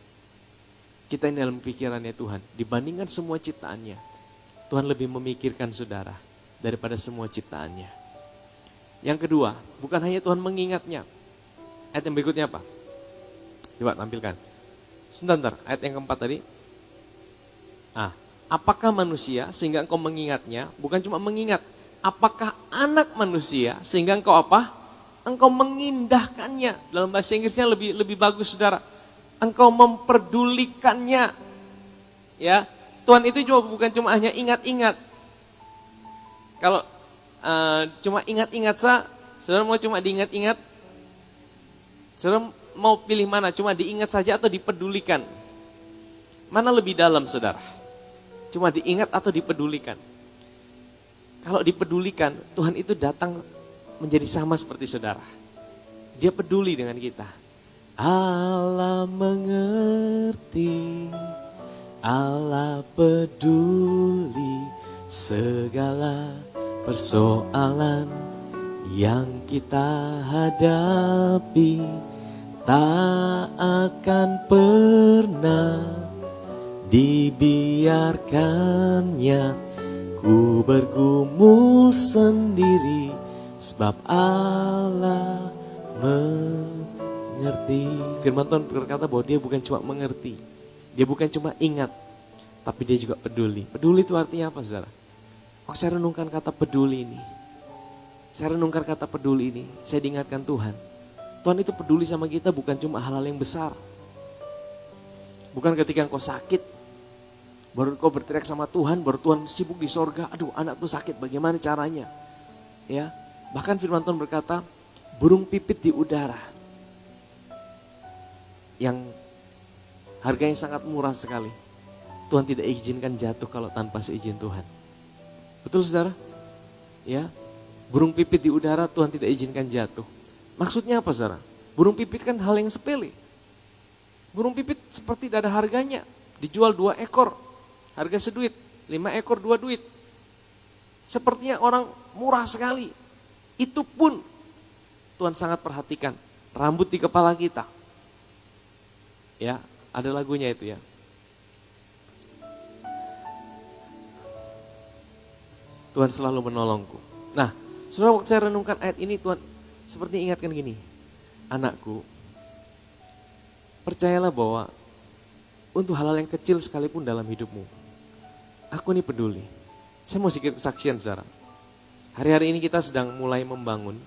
Kita ini dalam pikirannya Tuhan. Dibandingkan semua ciptaannya, Tuhan lebih memikirkan saudara daripada semua ciptaannya. Yang kedua, bukan hanya Tuhan mengingatnya. Ayat yang berikutnya apa? Coba tampilkan. Sebentar, ayat yang keempat tadi. Apakah manusia sehingga engkau mengingatnya? Bukan cuma mengingat. Apakah anak manusia sehingga engkau apa? Engkau mengindahkannya. Dalam bahasa Inggrisnya lebih bagus saudara. Engkau memperdulikannya. Ya, Tuhan itu bukan cuma hanya ingat-ingat. Kalau cuma ingat-ingat saudara mau cuma diingat-ingat? Saudara mau pilih mana? Cuma diingat saja atau dipedulikan? Mana lebih dalam saudara? Cuma diingat atau dipedulikan? Kalau dipedulikan, Tuhan itu datang menjadi sama seperti saudara. Dia peduli dengan kita. Allah mengerti, Allah peduli segala persoalan yang kita hadapi. Tak akan pernah dibiarkannya ku bergumul sendiri, sebab Allah mengerti. Firman Tuhan berkata bahwa dia bukan cuma mengerti, dia bukan cuma ingat, tapi dia juga peduli. Peduli itu artinya apa saudara? Saya renungkan kata peduli ini. Saya renungkan kata peduli ini, saya diingatkan Tuhan. Tuhan itu peduli sama kita bukan cuma hal-hal yang besar. Bukan ketika engkau sakit, baru engkau berteriak sama Tuhan, baru Tuhan sibuk di sorga. Aduh, anak tuh sakit, bagaimana caranya? Ya, bahkan firman Tuhan berkata, burung pipit di udara yang harganya sangat murah sekali. Tuhan tidak izinkan jatuh kalau tanpa seizin Tuhan. Betul saudara? Ya, burung pipit di udara Tuhan tidak izinkan jatuh. Maksudnya apa saudara? Burung pipit kan hal yang sepele. Burung pipit seperti tidak ada harganya. Dijual 2 ekor, harga seduit. 5 ekor 2 duit. Sepertinya orang murah sekali. Itu pun Tuhan sangat perhatikan. Rambut di kepala kita. Ya, ada lagunya itu ya. Tuhan selalu menolongku. Nah, saudara, waktu saya renungkan ayat ini, Tuhan seperti ingatkan gini. Anakku, percayalah bahwa untuk hal-hal yang kecil sekalipun dalam hidupmu, aku ini peduli. Saya mau sedikit kesaksian saudara. Hari-hari ini kita sedang mulai membangun.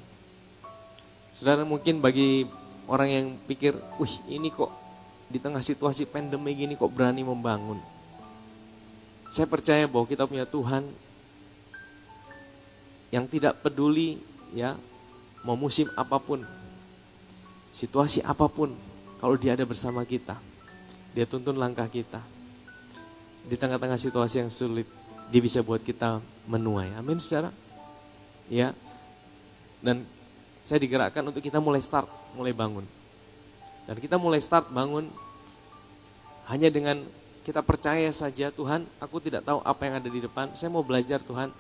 Saudara, mungkin bagi orang yang pikir, ini kok di tengah situasi pandemi gini kok berani membangun. Saya percaya bahwa kita punya Tuhan yang tidak peduli ya, mau musim apapun, situasi apapun, kalau Dia ada bersama kita, Dia tuntun langkah kita. Di tengah-tengah situasi yang sulit, Dia bisa buat kita menuai. Amin saudara. Ya. Dan saya digerakkan untuk kita mulai bangun. Dan kita mulai start bangun hanya dengan kita percaya saja, Tuhan, aku tidak tahu apa yang ada di depan. Saya mau belajar Tuhan.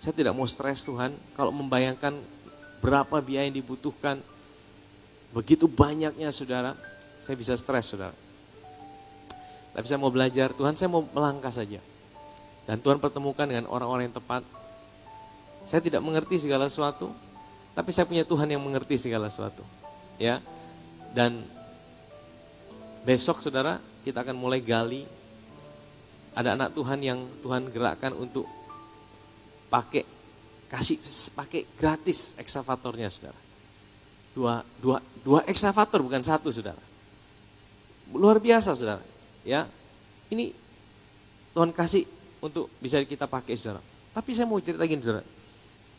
Saya tidak mau stres Tuhan, kalau membayangkan berapa biaya yang dibutuhkan, begitu banyaknya saudara, saya bisa stres saudara. Tapi saya mau belajar, Tuhan saya mau melangkah saja. Dan Tuhan pertemukan dengan orang-orang yang tepat. Saya tidak mengerti segala sesuatu, tapi saya punya Tuhan yang mengerti segala sesuatu. Ya. Dan besok saudara, kita akan mulai gali. Ada anak Tuhan yang Tuhan gerakkan untuk pakai gratis eksavatornya saudara. Dua eksavator bukan satu saudara. Luar biasa saudara. Ya, ini Tuhan kasih untuk bisa kita pakai saudara. Tapi saya mau cerita gini saudara.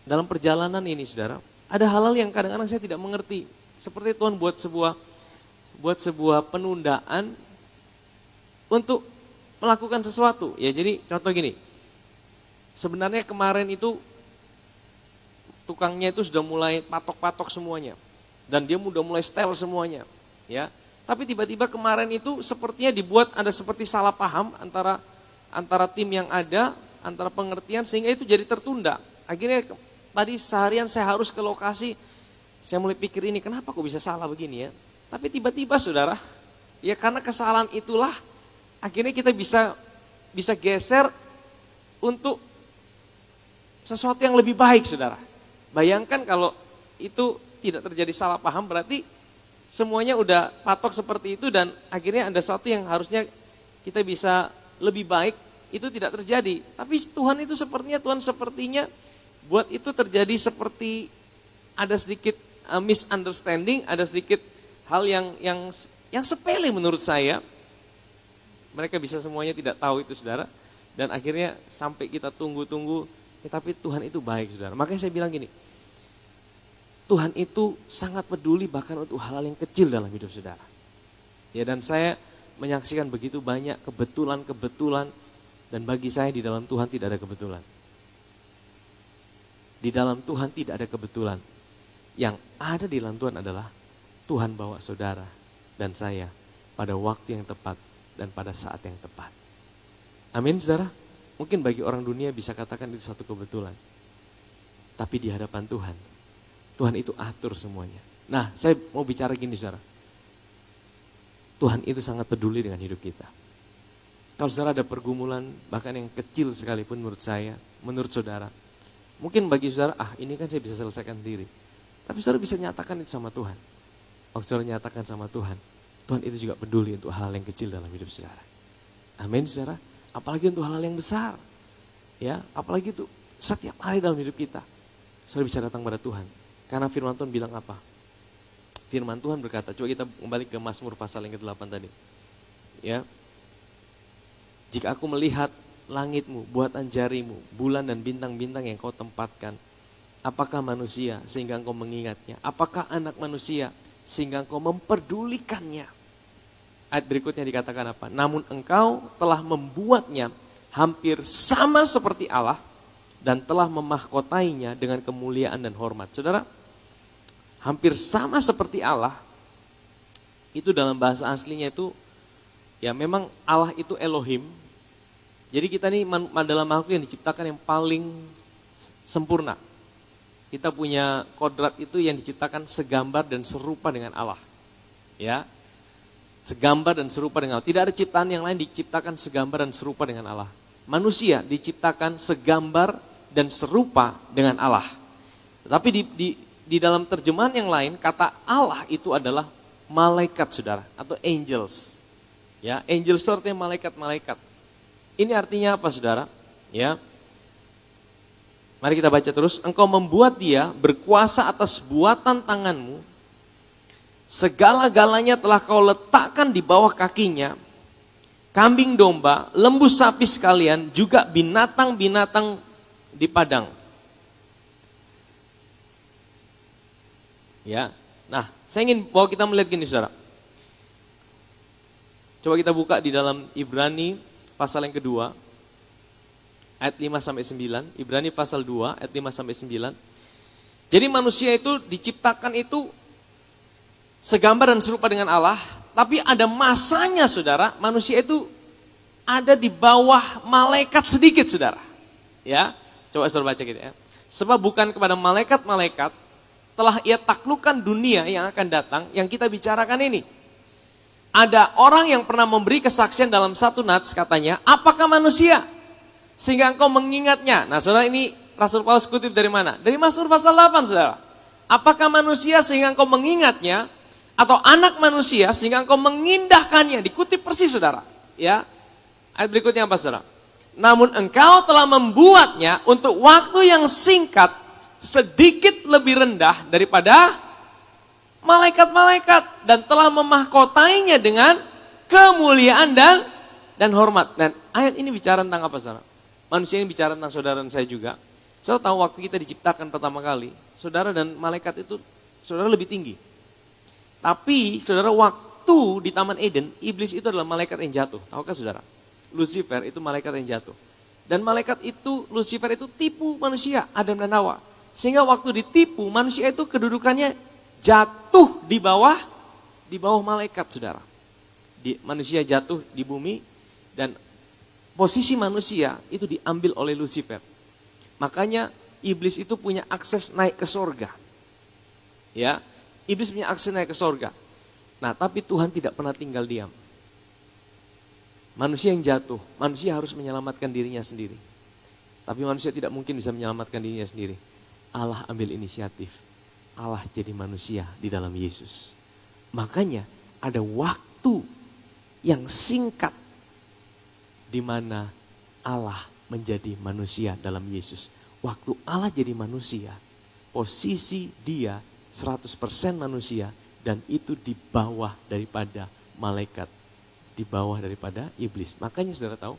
Dalam perjalanan ini saudara, ada hal-hal yang kadang-kadang saya tidak mengerti. Seperti Tuhan buat sebuah penundaan untuk melakukan sesuatu. Ya jadi contoh gini. Sebenarnya kemarin itu tukangnya itu sudah mulai patok-patok semuanya. Dan dia udah mulai setel semuanya. Ya. Tapi tiba-tiba kemarin itu sepertinya dibuat ada seperti salah paham antara tim yang ada, antara pengertian sehingga itu jadi tertunda. Akhirnya tadi seharian saya harus ke lokasi, saya mulai pikir ini kenapa kok bisa salah begini ya. Tapi tiba-tiba saudara, ya karena kesalahan itulah akhirnya kita bisa geser untuk sesuatu yang lebih baik saudara. Bayangkan kalau itu tidak terjadi salah paham berarti semuanya udah patok seperti itu dan akhirnya ada sesuatu yang harusnya kita bisa lebih baik itu tidak terjadi. Tapi Tuhan itu sepertinya buat itu terjadi seperti ada sedikit misunderstanding, ada sedikit hal yang sepele menurut saya. Mereka bisa semuanya tidak tahu itu saudara. Dan akhirnya sampai kita tunggu-tunggu, tapi Tuhan itu baik saudara. Makanya saya bilang gini, Tuhan itu sangat peduli bahkan untuk hal-hal yang kecil dalam hidup saudara. Ya dan saya menyaksikan begitu banyak kebetulan dan bagi saya di dalam Tuhan tidak ada kebetulan. Di dalam Tuhan tidak ada kebetulan. Yang ada di dalam Tuhan adalah Tuhan bawa saudara dan saya pada waktu yang tepat dan pada saat yang tepat. Amin saudara. Mungkin bagi orang dunia bisa katakan itu satu kebetulan. Tapi di hadapan Tuhan, Tuhan itu atur semuanya. Nah saya mau bicara gini saudara. Tuhan itu sangat peduli dengan hidup kita. Kalau saudara ada pergumulan bahkan yang kecil sekalipun menurut saya, menurut saudara. Mungkin bagi saudara, ini kan saya bisa selesaikan sendiri. Tapi saudara bisa nyatakan itu sama Tuhan. Waktu saudara nyatakan sama Tuhan, Tuhan itu juga peduli untuk hal-hal yang kecil dalam hidup saudara. Amin saudara. Apalagi untuk hal-hal yang besar. Ya, apalagi itu setiap hari dalam hidup kita. Saudara bisa datang pada Tuhan. Karena firman Tuhan bilang apa? Firman Tuhan berkata, coba kita kembali ke Mazmur pasal yang ke-8 tadi. Ya. Jika aku melihat langitmu, buatan jarimu, bulan dan bintang-bintang yang kau tempatkan, apakah manusia sehingga engkau mengingatnya? Apakah anak manusia sehingga engkau memperdulikannya? Ayat berikutnya dikatakan apa? Namun engkau telah membuatnya hampir sama seperti Allah dan telah memahkotainya dengan kemuliaan dan hormat. Saudara, hampir sama seperti Allah, itu dalam bahasa aslinya itu, ya memang Allah itu Elohim. Jadi kita ini adalah makhluk yang diciptakan yang paling sempurna. Kita punya kodrat itu yang diciptakan segambar dan serupa dengan Allah. Ya, segambar dan serupa dengan Allah. Tidak ada ciptaan yang lain diciptakan segambar dan serupa dengan Allah. Manusia diciptakan segambar dan serupa dengan Allah. Tetapi di dalam terjemahan yang lain, kata Allah itu adalah malaikat, saudara, atau angels. Ya, angels itu artinya malaikat-malaikat. Ini artinya apa, saudara? Ya, mari kita baca terus. Engkau membuat dia berkuasa atas buatan tanganmu. Segala-galanya telah kau letakkan di bawah kakinya. Kambing domba, lembu sapi sekalian, juga binatang-binatang di padang. Ya, nah, saya ingin bawa kita melihat gini, saudara. Coba kita buka di dalam Ibrani pasal yang kedua, ayat 5-9. Ibrani pasal 2, ayat 5-9. Jadi manusia itu diciptakan itu segambar dan serupa dengan Allah. Tapi ada masanya, saudara, manusia itu ada di bawah malaikat sedikit, saudara. Ya, coba saudara baca gitu ya. Sebab bukan kepada malaikat-malaikat telah ia taklukkan dunia yang akan datang, yang kita bicarakan ini. Ada orang yang pernah memberi kesaksian dalam satu nats, katanya, apakah manusia sehingga engkau mengingatnya? Nah, saudara, ini Rasul Paulus kutip dari mana? Dari Mazmur pasal 8, saudara. Apakah manusia sehingga engkau mengingatnya? Atau anak manusia sehingga engkau mengindahkannya. Dikutip persis, saudara. Ya, ayat berikutnya apa, saudara? Namun engkau telah membuatnya untuk waktu yang singkat sedikit lebih rendah daripada malaikat-malaikat dan telah memahkotainya dengan kemuliaan dan hormat. Dan ayat ini bicara tentang apa, saudara? Manusia ini bicara tentang saudara dan saya juga. Saudara tahu waktu kita diciptakan pertama kali, saudara dan malaikat itu saudara lebih tinggi. Tapi saudara, waktu di Taman Eden, iblis itu adalah malaikat yang jatuh. Tahukah saudara? Lucifer itu malaikat yang jatuh. Dan malaikat itu, Lucifer itu tipu manusia, Adam dan Hawa. Sehingga waktu ditipu, manusia itu kedudukannya jatuh di bawah malaikat, saudara. Manusia jatuh di bumi dan posisi manusia itu diambil oleh Lucifer. Makanya iblis itu punya akses naik ke sorga. Ya, iblis punya akses naik ke sorga. Nah, tapi Tuhan tidak pernah tinggal diam. Manusia yang jatuh, manusia harus menyelamatkan dirinya sendiri. Tapi manusia tidak mungkin bisa menyelamatkan dirinya sendiri. Allah ambil inisiatif. Allah jadi manusia di dalam Yesus. Makanya ada waktu yang singkat di mana Allah menjadi manusia dalam Yesus. Waktu Allah jadi manusia, posisi dia 100% manusia dan itu di bawah daripada malaikat, di bawah daripada iblis. Makanya saudara tahu,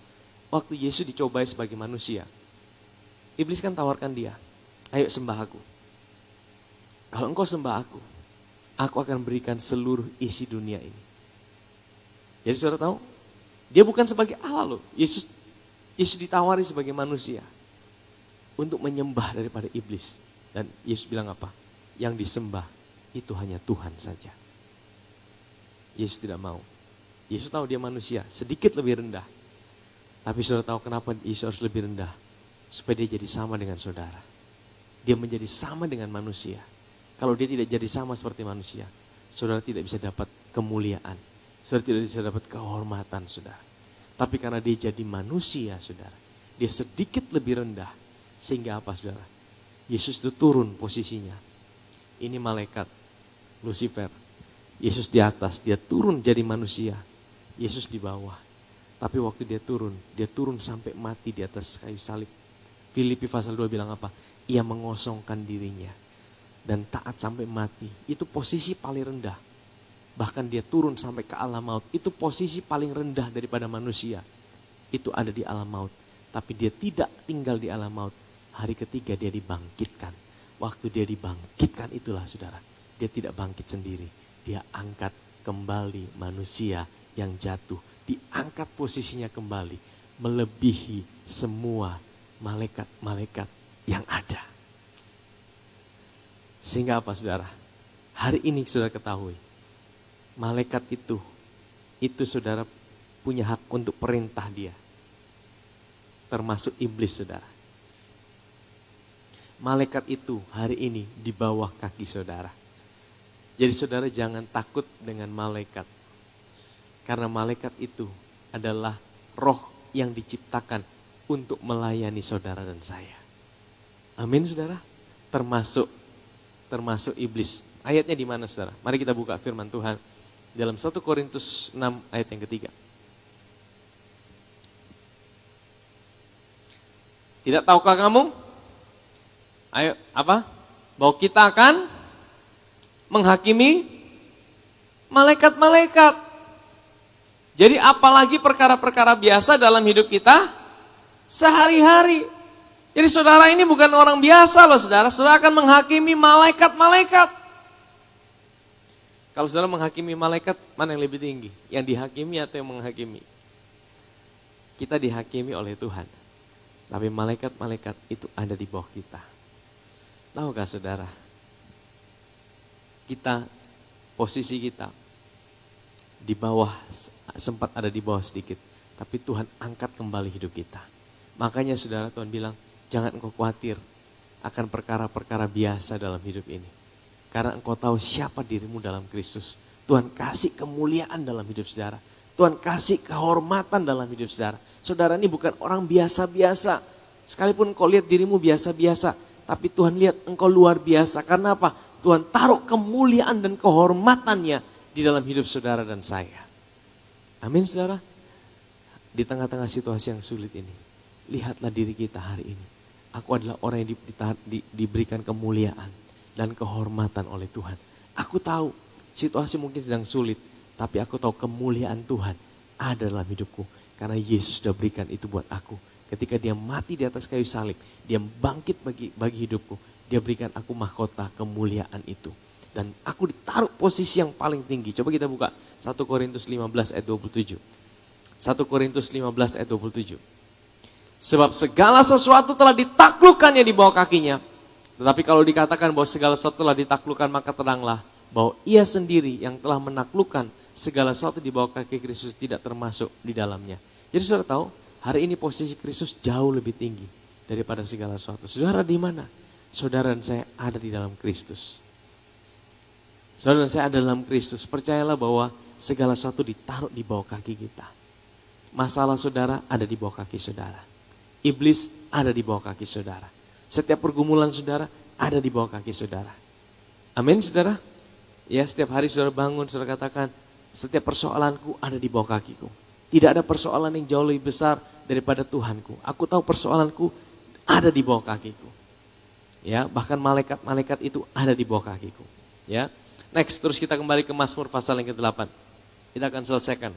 waktu Yesus dicobai sebagai manusia, iblis kan tawarkan dia, ayo sembah aku. Kalau engkau sembah aku akan berikan seluruh isi dunia ini. Jadi saudara tahu, dia bukan sebagai Allah loh. Yesus ditawari sebagai manusia untuk menyembah daripada iblis. Dan Yesus bilang apa? Yang disembah itu hanya Tuhan saja. Yesus tidak mau. Yesus tahu dia manusia, sedikit lebih rendah. Tapi saudara tahu kenapa Yesus harus lebih rendah? Supaya dia jadi sama dengan saudara. Dia menjadi sama dengan manusia. Kalau dia tidak jadi sama seperti manusia, saudara tidak bisa dapat kemuliaan. Saudara tidak bisa dapat kehormatan, saudara. Tapi karena dia jadi manusia, saudara, dia sedikit lebih rendah. Sehingga apa, saudara? Yesus itu turun posisinya. Ini malaikat, Lucifer. Yesus di atas, dia turun jadi manusia. Yesus di bawah. Tapi waktu dia turun sampai mati di atas kayu salib. Filipi pasal 2 bilang apa? Ia mengosongkan dirinya. Dan taat sampai mati. Itu posisi paling rendah. Bahkan dia turun sampai ke alam maut. Itu posisi paling rendah daripada manusia. Itu ada di alam maut. Tapi dia tidak tinggal di alam maut. Hari ketiga dia dibangkitkan. Waktu dia dibangkitkan itulah saudara. Dia tidak bangkit sendiri. Dia angkat kembali manusia yang jatuh. Diangkat posisinya kembali. Melebihi semua malaikat-malaikat yang ada. Sehingga apa saudara? Hari ini saudara ketahui. Malaikat itu saudara punya hak untuk perintah dia. Termasuk iblis saudara. Malaikat itu hari ini di bawah kaki saudara. Jadi saudara jangan takut dengan malaikat. Karena malaikat itu adalah roh yang diciptakan untuk melayani saudara dan saya. Amin saudara. Termasuk iblis. Ayatnya di mana saudara? Mari kita buka firman Tuhan. Dalam 1 Korintus 6 ayat yang ketiga. Tidak tahukah kamu? Ayo, apa? Bahwa kita akan menghakimi malaikat-malaikat. Jadi apalagi perkara-perkara biasa dalam hidup kita sehari-hari. Jadi saudara ini bukan orang biasa loh saudara. Saudara akan menghakimi malaikat-malaikat. Kalau saudara menghakimi malaikat, mana yang lebih tinggi? Yang dihakimi atau yang menghakimi? Kita dihakimi oleh Tuhan. Tapi malaikat-malaikat itu ada di bawah kita. Tahukah saudara? Posisi kita di bawah, sempat ada di bawah sedikit. Tapi Tuhan angkat kembali hidup kita. Makanya saudara, Tuhan bilang, jangan engkau khawatir akan perkara-perkara biasa dalam hidup ini. Karena engkau tahu siapa dirimu dalam Kristus. Tuhan kasih kemuliaan dalam hidup saudara. Tuhan kasih kehormatan dalam hidup saudara. Saudara ini bukan orang biasa-biasa. Sekalipun engkau lihat dirimu biasa-biasa. Tapi Tuhan lihat engkau luar biasa. Karena apa? Tuhan taruh kemuliaan dan kehormatannya di dalam hidup saudara dan saya. Amin saudara. Di tengah-tengah situasi yang sulit ini. Lihatlah diri kita hari ini. Aku adalah orang yang diberikan kemuliaan dan kehormatan oleh Tuhan. Aku tahu situasi mungkin sedang sulit. Tapi aku tahu kemuliaan Tuhan ada dalam hidupku. Karena Yesus sudah berikan itu buat aku. Ketika dia mati di atas kayu salib, dia bangkit bagi hidupku. Dia berikan aku mahkota kemuliaan itu. Dan aku ditaruh posisi yang paling tinggi. Coba kita buka 1 Korintus 15 ayat 27. 1 Korintus 15 ayat 27. Sebab segala sesuatu telah ditaklukkannya di bawah kakinya. Tetapi kalau dikatakan bahwa segala sesuatu telah ditaklukkan, maka tenanglah bahwa ia sendiri yang telah menaklukkan segala sesuatu di bawah kaki Kristus tidak termasuk di dalamnya. Jadi saudara tahu, hari ini posisi Kristus jauh lebih tinggi daripada segala sesuatu. Saudara di mana? Saudara dan saya ada di dalam Kristus. Saudara dan saya ada dalam Kristus. Percayalah bahwa segala sesuatu ditaruh di bawah kaki kita. Masalah saudara ada di bawah kaki saudara. Iblis ada di bawah kaki saudara. Setiap pergumulan saudara ada di bawah kaki saudara. Amin saudara. Ya, setiap hari saudara bangun, saudara katakan, setiap persoalanku ada di bawah kakiku. Tidak ada persoalan yang jauh lebih besar daripada Tuhanku. Aku tahu persoalanku ada di bawah kakiku. Ya, bahkan malaikat-malaikat itu ada di bawah kakiku. Ya. Next, terus kita kembali ke Mazmur pasal yang ke-8. Kita akan selesaikan.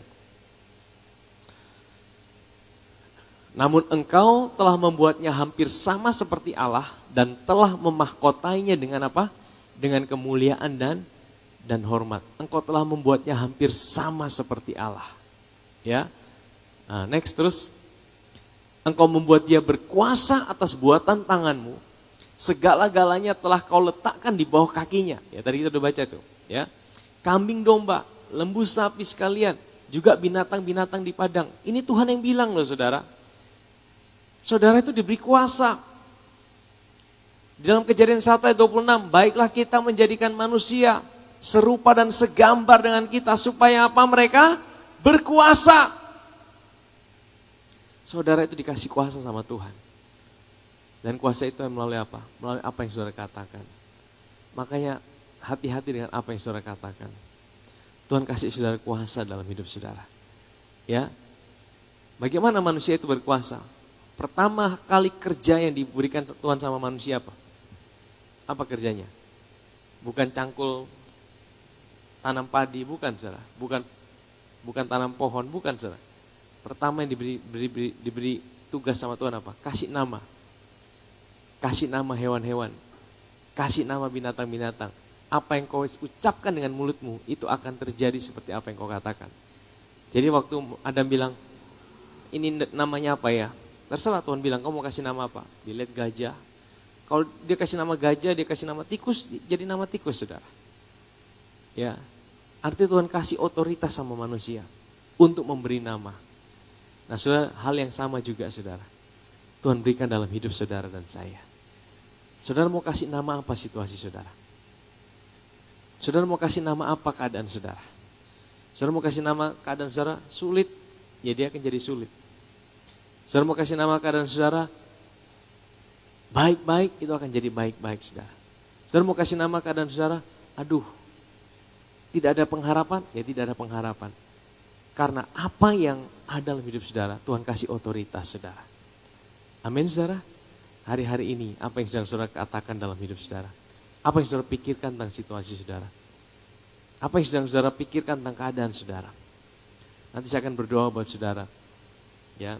Namun engkau telah membuatnya hampir sama seperti Allah dan telah memahkotainya dengan apa? Dengan kemuliaan dan hormat. Engkau telah membuatnya hampir sama seperti Allah. Ya. Nah, next terus. Engkau membuat dia berkuasa atas buatan tanganmu. Segala-galanya telah kau letakkan di bawah kakinya. Ya, tadi kita udah baca tuh, ya. Kambing domba, lembu sapi sekalian, juga binatang-binatang di padang. Ini Tuhan yang bilang loh, Saudara. Saudara itu diberi kuasa. Di dalam Kejadian 1 ayat 26, baiklah kita menjadikan manusia serupa dan segambar dengan kita supaya apa? Mereka berkuasa. Saudara itu dikasih kuasa sama Tuhan. Dan kuasa itu melalui apa? Melalui apa yang saudara katakan. Makanya hati-hati dengan apa yang saudara katakan. Tuhan kasih saudara kuasa dalam hidup saudara. Ya. Bagaimana manusia itu berkuasa? Pertama kali kerja yang diberikan Tuhan sama manusia apa? Apa kerjanya? Bukan cangkul tanam padi, bukan saudara. Bukan tanam pohon, bukan saudara. Pertama yang diberi tugas sama Tuhan apa? Kasih nama. Kasih nama hewan-hewan. kasih nama binatang-binatang. Apa yang kau ucapkan dengan mulutmu, itu akan terjadi seperti apa yang kau katakan. Jadi waktu Adam bilang, ini namanya apa ya? Terserah Tuhan bilang, kau mau kasih nama apa? Dilihat gajah. Kalau dia kasih nama gajah, dia kasih nama tikus, jadi nama tikus, saudara. Ya, artinya Tuhan kasih otoritas sama manusia untuk memberi nama. Nah, saudara, hal yang sama juga, saudara. Tuhan berikan dalam hidup saudara dan saya. Saudara mau kasih nama apa situasi saudara? Saudara mau kasih nama apa keadaan saudara? Saudara mau kasih nama keadaan saudara sulit, ya dia akan jadi sulit. Saudara mau kasih nama keadaan saudara baik-baik, itu akan jadi baik-baik saudara. Saudara mau kasih nama keadaan saudara, aduh, tidak ada pengharapan, ya tidak ada pengharapan. Karena apa yang ada dalam hidup saudara, Tuhan kasih otoritas saudara. Amin saudara. Hari-hari ini, apa yang sedang saudara katakan dalam hidup saudara? Apa yang saudara pikirkan tentang situasi saudara? Apa yang sedang saudara pikirkan tentang keadaan saudara? Nanti saya akan berdoa buat saudara. Ya.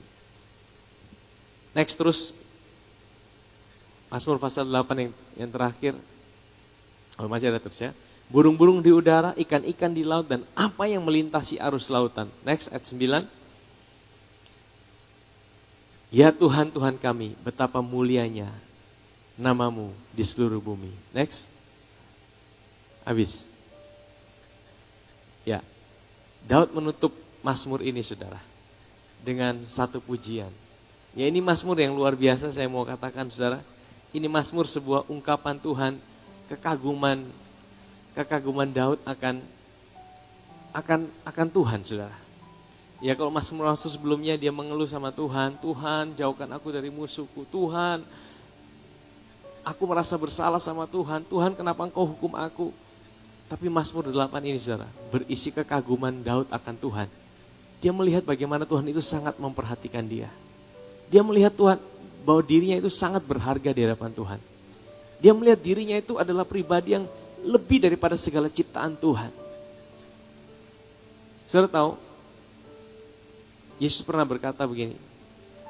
Next terus, Mazmur pasal 8 yang terakhir. Oh, masih ada terus ya. Burung-burung di udara, ikan-ikan di laut, dan apa yang melintasi arus lautan. Next, ayat 9. Ya Tuhan, Tuhan kami, betapa mulianya namamu di seluruh bumi. Next. Habis. Ya. Daud menutup Mazmur ini saudara. Dengan satu pujian. Ya ini Mazmur yang luar biasa saya mau katakan saudara. Ini Mazmur sebuah ungkapan Tuhan, kekaguman Daud akan Tuhan saudara. Ya kalau Mazmur sebelumnya dia mengeluh sama Tuhan, Tuhan jauhkan aku dari musuhku, Tuhan aku merasa bersalah sama Tuhan, Tuhan kenapa engkau hukum aku. Tapi Mazmur 8 ini saudara, berisi kekaguman Daud akan Tuhan. Dia melihat bagaimana Tuhan itu sangat memperhatikan dia. Dia melihat Tuhan bahwa dirinya itu sangat berharga di hadapan Tuhan. Dia melihat dirinya itu adalah pribadi yang lebih daripada segala ciptaan Tuhan. Saudara tahu, Yesus pernah berkata begini,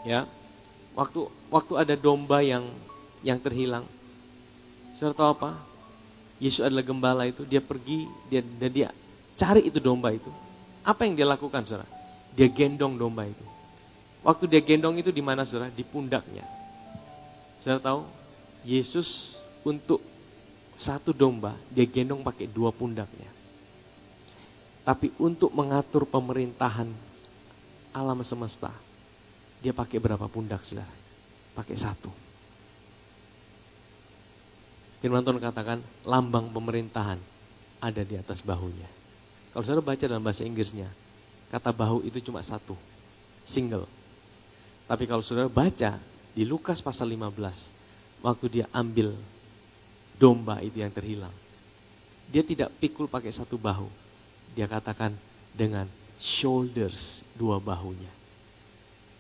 ya, waktu ada domba yang terhilang, saudara tahu apa? Yesus adalah gembala itu, dia pergi dan dia cari itu domba itu. Apa yang dia lakukan, saudara? Dia gendong domba itu. Waktu dia gendong itu di mana, saudara? Di pundaknya. Saudara tahu, Yesus untuk satu domba dia gendong pakai 2 pundaknya. Tapi untuk mengatur pemerintahan alam semesta, dia pakai berapa pundak saudara? Pakai 1. Firman Tuhan katakan lambang pemerintahan ada di atas bahunya. Kalau saudara baca dalam bahasa Inggrisnya, kata bahu itu cuma 1, single. Tapi kalau saudara baca di Lukas pasal 15, waktu dia ambil domba itu yang terhilang, dia tidak pikul pakai 1 bahu. Dia katakan dengan shoulders, 2 bahunya.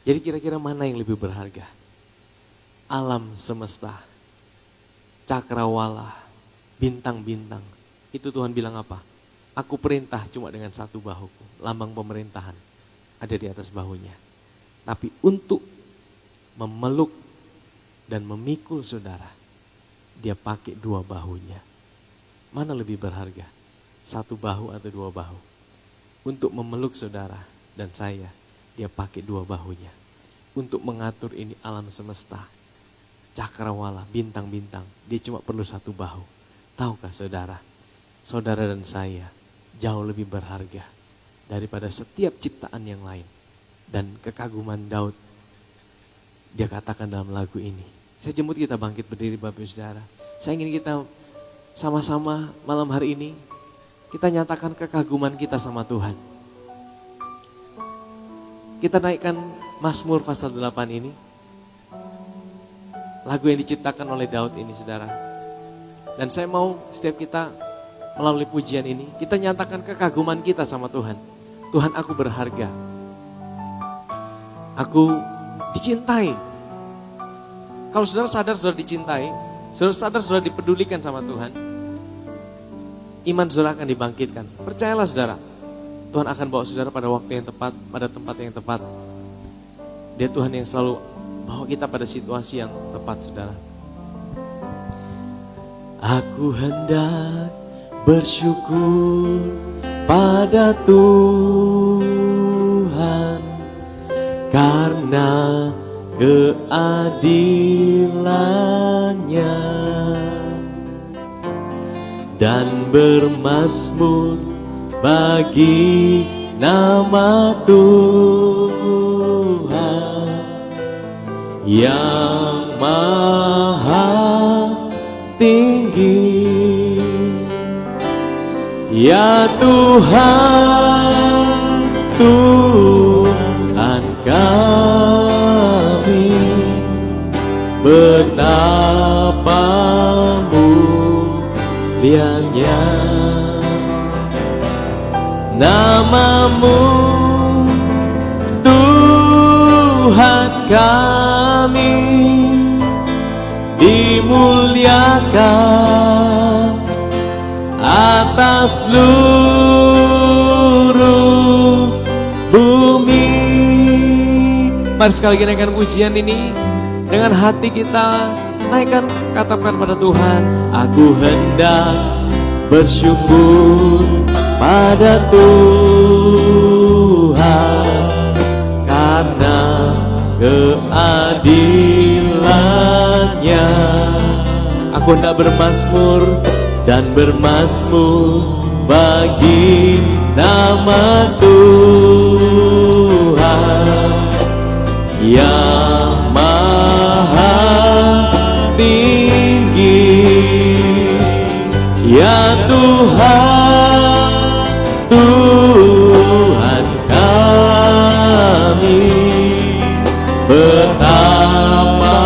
Jadi kira-kira mana yang lebih berharga? Alam semesta, cakrawala, bintang-bintang. Itu Tuhan bilang apa? Aku perintah cuma dengan 1 bahuku. Lambang pemerintahan ada di atas bahunya. Tapi untuk memeluk dan memikul saudara, dia pakai 2 bahunya. Mana lebih berharga? 1 bahu atau 2 bahu? Untuk memeluk saudara dan saya, dia pakai 2 bahunya. Untuk mengatur ini alam semesta, cakrawala, bintang-bintang, dia cuma perlu 1 bahu. Tahukah saudara, saudara dan saya jauh lebih berharga daripada setiap ciptaan yang lain. Dan kekaguman Daud, dia katakan dalam lagu ini. Saya jemput kita bangkit berdiri Bapak Ibu Saudara. Saya ingin kita sama-sama malam hari ini, kita nyatakan kekaguman kita sama Tuhan. Kita naikkan Mazmur pasal 8 ini. Lagu yang diciptakan oleh Daud ini saudara. Dan saya mau setiap kita melalui pujian ini, kita nyatakan kekaguman kita sama Tuhan. Tuhan, aku berharga. Aku dicintai. Kalau saudara sadar saudara dicintai, saudara sadar saudara dipedulikan sama Tuhan, iman saudara akan dibangkitkan. Percayalah saudara, Tuhan akan bawa saudara pada waktu yang tepat, pada tempat yang tepat. Dia Tuhan yang selalu bawa kita pada situasi yang tepat saudara. Aku hendak bersyukur pada Tuhan karena keadilannya, dan bermazmur bagi nama Tuhan yang maha tinggi. Ya Tuhan, Tuhan kami, betapa mulianya nama-Mu, Tuhan kami, dimuliakan atas seluruh bumi. Mari sekali lagi naikkan pujian ini dengan hati kita, naikkan, katakan pada Tuhan, Aku hendak bersyukur pada Tuhan karena keadilannya. aku hendak bermazmur Dan bermazmur bagi nama Tuhan yang maha tinggi. Ya Tuhan, Tuhan kami, betapa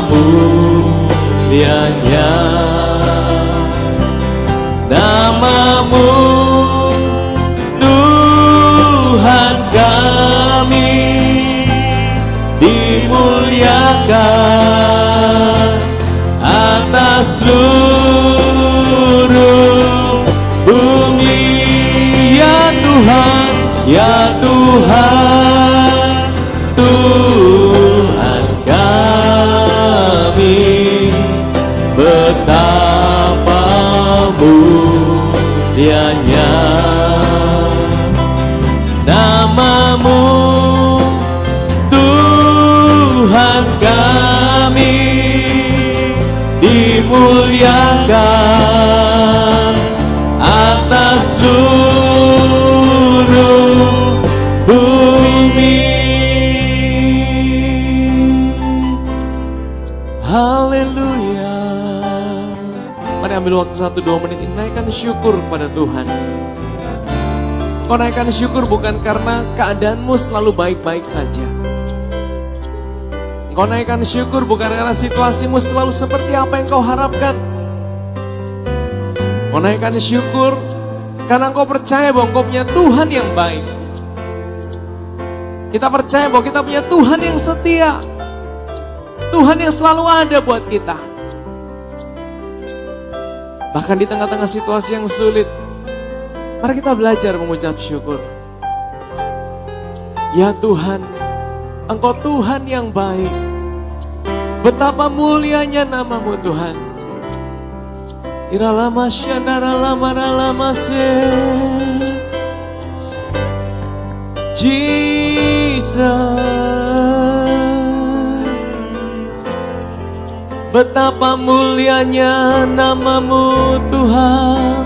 mulianya nama-Mu, Tuhan kami, dimuliakan atas seluruh bumi. Ya Tuhan, ya Tuhan, Tuhan kami, betapa mulianya nama-Mu, Tuhan kami, dimuliakan atas seluruh bumi. Haleluya. Mari ambil waktu 1-2 menit ini, naikkan syukur kepada Tuhan. Kau naikkan syukur bukan karena keadaanmu selalu baik-baik saja. Kau naikkan syukur bukan karena situasimu selalu seperti apa yang kau harapkan. Kau naikkan syukur karena kau percaya bahwa kau punya Tuhan yang baik. Kita percaya bahwa kita punya Tuhan yang setia, Tuhan yang selalu ada buat kita. Bahkan di tengah-tengah situasi yang sulit, mari kita belajar mengucap syukur. Ya Tuhan, Engkau Tuhan yang baik. Betapa mulianya nama-Mu Tuhan. Iralama syandaralama ralama se. Jesus, betapa mulianya nama-Mu Tuhan.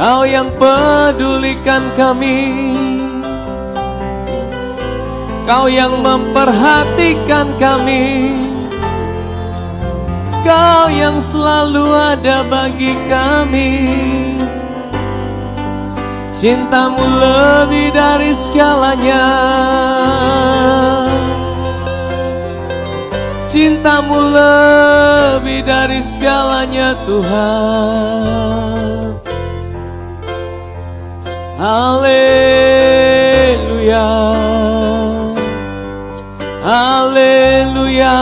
Kau yang pedulikan kami, Kau yang memperhatikan kami, Kau yang selalu ada bagi kami. Cinta-Mu lebih dari segalanya, Cinta-Mu lebih dari segalanya Tuhan. Haleluya, haleluya.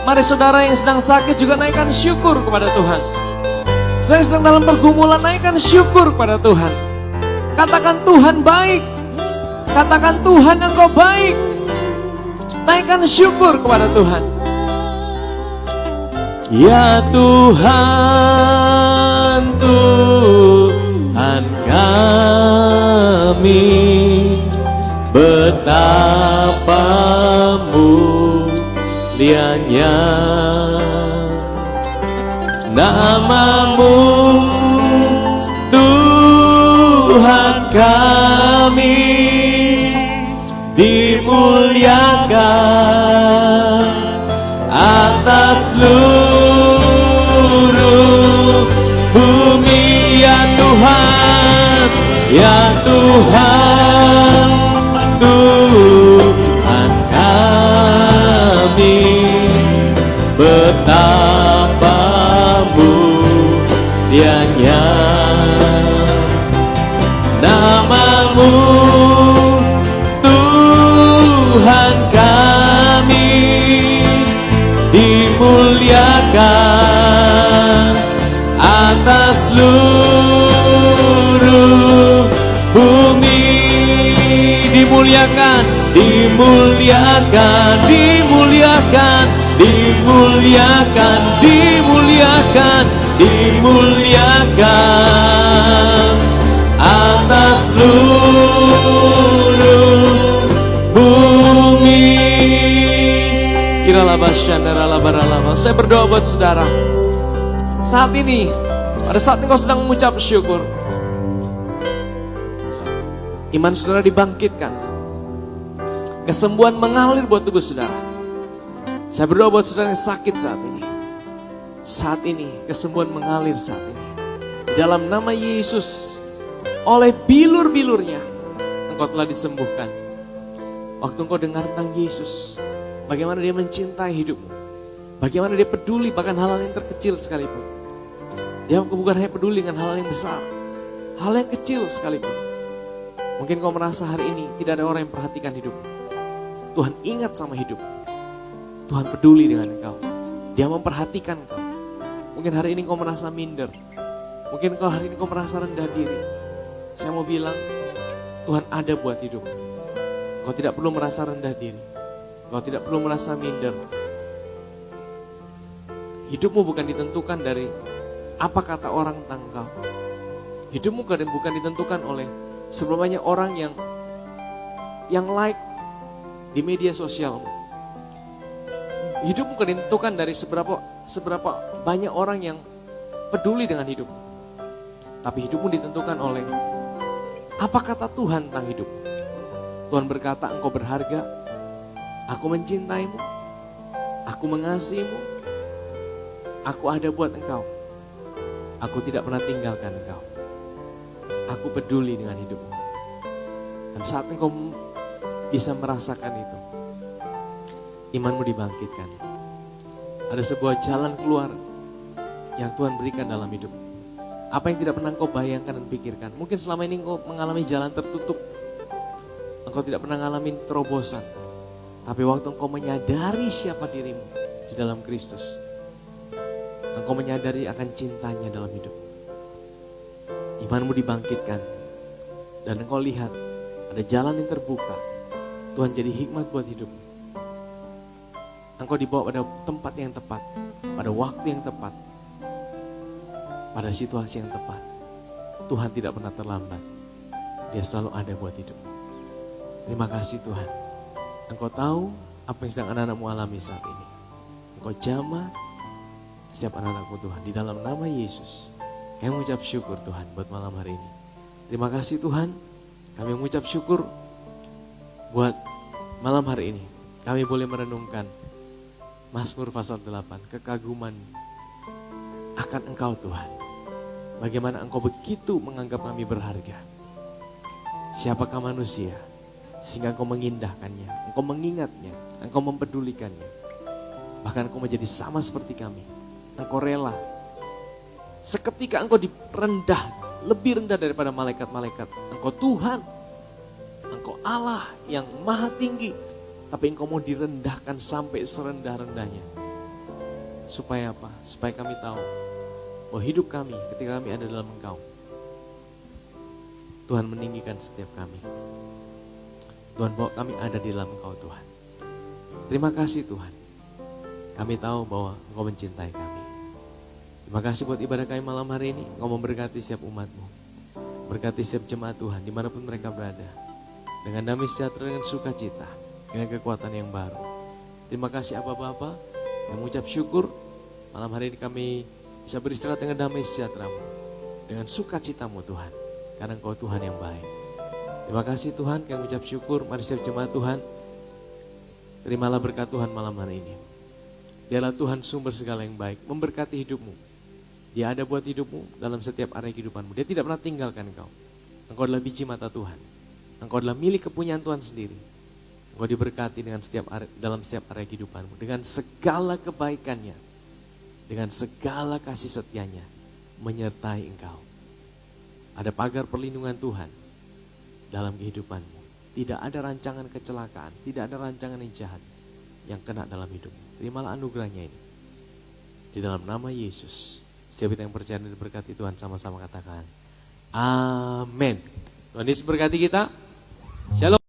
Mari saudara yang sedang sakit juga naikkan syukur kepada Tuhan. Saudara yang sedang dalam pergumulan, naikkan syukur kepada Tuhan. Katakan Tuhan baik, katakan Tuhan Engkau baik. Naikkan syukur kepada Tuhan. Ya Tuhan, Tuhan kami, betapa mulianya nama-Mu, Tuhan kami, dimuliakan atas seluruh bumi. Ya Tuhan, ya Tuhan, Tuhan kami, betapa mulianya nama-Mu, Tuhan kami, dimuliakan atas seluruh bumi. Dimuliakan, dimuliakan, dimuliakan, dimuliakan, dimuliakan, dimuliakan atas seluruh bumi. Saya berdoa buat saudara. Saat ini, pada saat engkau sedang mengucap syukur, iman saudara dibangkitkan, kesembuhan mengalir buat tubuh saudara. Saya berdoa buat saudara yang sakit saat ini. Saat ini, kesembuhan mengalir saat ini. Dalam nama Yesus, oleh bilur-bilurnya, engkau telah disembuhkan. Waktu engkau dengar tentang Yesus, bagaimana dia mencintai hidupmu, bagaimana dia peduli bahkan hal-hal yang terkecil sekalipun. Dia bukan hanya peduli dengan hal yang besar, hal yang kecil sekalipun. Mungkin kau merasa hari ini tidak ada orang yang perhatikan hidupmu. Tuhan ingat sama hidupmu. Tuhan peduli dengan engkau. Dia memperhatikan engkau. Mungkin hari ini kau merasa minder. Mungkin hari ini kau merasa rendah diri. Saya mau bilang, Tuhan ada buat hidupmu. Kau tidak perlu merasa rendah diri. Kau tidak perlu merasa minder. Hidupmu bukan ditentukan dari apa kata orang tentang engkau. Hidupmu bukan ditentukan oleh seberapa banyak orang yang like di media sosialmu. Hidupmu bukan ditentukan dari seberapa banyak orang yang peduli dengan hidupmu. Tapi hidupmu ditentukan oleh apa kata Tuhan tentang hidupmu. Tuhan berkata, engkau berharga, aku mencintaimu, aku mengasihimu, aku ada buat engkau, aku tidak pernah tinggalkan engkau, aku peduli dengan hidupmu. Dan saat engkau bisa merasakan itu, imanmu dibangkitkan. Ada sebuah jalan keluar yang Tuhan berikan dalam hidupmu. Apa yang tidak pernah engkau bayangkan dan pikirkan. Mungkin selama ini engkau mengalami jalan tertutup. Engkau tidak pernah mengalami terobosan. Tapi waktu engkau menyadari siapa dirimu di dalam Kristus, engkau menyadari akan cintanya dalam hidup. Imanmu dibangkitkan. Dan engkau lihat ada jalan yang terbuka. Tuhan jadi hikmat buat hidupmu. Engkau dibawa pada tempat yang tepat, pada waktu yang tepat, pada situasi yang tepat. Tuhan tidak pernah terlambat. Dia selalu ada buat hidupmu. Terima kasih Tuhan. Engkau tahu apa yang sedang anak-anakmu alami saat ini. Engkau jamah setiap anak-anakmu Tuhan. Di dalam nama Yesus, kami mengucap syukur Tuhan buat malam hari ini. Terima kasih Tuhan. Kami mengucap syukur buat malam hari ini. Kami boleh merenungkan Mazmur pasal 8, kekaguman akan Engkau Tuhan. Bagaimana Engkau begitu menganggap kami berharga. Siapakah manusia sehingga Engkau mengindahkannya, Engkau mengingatnya, Engkau mempedulikannya. Bahkan Engkau menjadi sama seperti kami. Engkau rela. Seketika Engkau direndah, lebih rendah daripada malaikat-malaikat. Engkau Tuhan, Engkau Allah yang maha tinggi. Tapi Engkau mau direndahkan sampai serendah-rendahnya. Supaya apa? Supaya kami tahu bahwa hidup kami ketika kami ada dalam Engkau, Tuhan meninggikan setiap kami. Tuhan bawa kami ada di dalam Engkau Tuhan. Terima kasih Tuhan. Kami tahu bahwa Engkau mencintai kami. Terima kasih buat ibadah kami malam hari ini. Engkau memberkati setiap umat-Mu. Berkati setiap jemaat Tuhan dimanapun mereka berada. Dengan damai sejahtera, dengan sukacita, dengan kekuatan yang baru. Terima kasih Aba Bapa yang mengucap syukur. Malam hari ini kami bisa beristirahat dengan damai sejahtera-Mu. Dengan sukacita-Mu Tuhan. Karena Engkau Tuhan yang baik. Terima kasih Tuhan yang mengucap syukur. Mari setiap jemaat Tuhan, terimalah berkat Tuhan malam hari ini. Biarlah Tuhan sumber segala yang baik memberkati hidupmu. Dia ada buat hidupmu dalam setiap area kehidupanmu. Dia tidak pernah tinggalkan engkau. Engkau adalah biji mata Tuhan. Engkau adalah milik kepunyaan Tuhan sendiri. Engkau diberkati dalam setiap area kehidupanmu. Dengan segala kebaikannya. Dengan segala kasih setianya. Menyertai engkau. Ada pagar perlindungan Tuhan dalam kehidupanmu. Tidak ada rancangan kecelakaan. Tidak ada rancangan yang jahat yang kena dalam hidupmu. Terimalah anugerahnya ini. Di dalam nama Yesus. Setiap kita yang percaya dan diberkati Tuhan sama-sama katakan. Amin. Tuhan Yesus berkati kita. Shalom.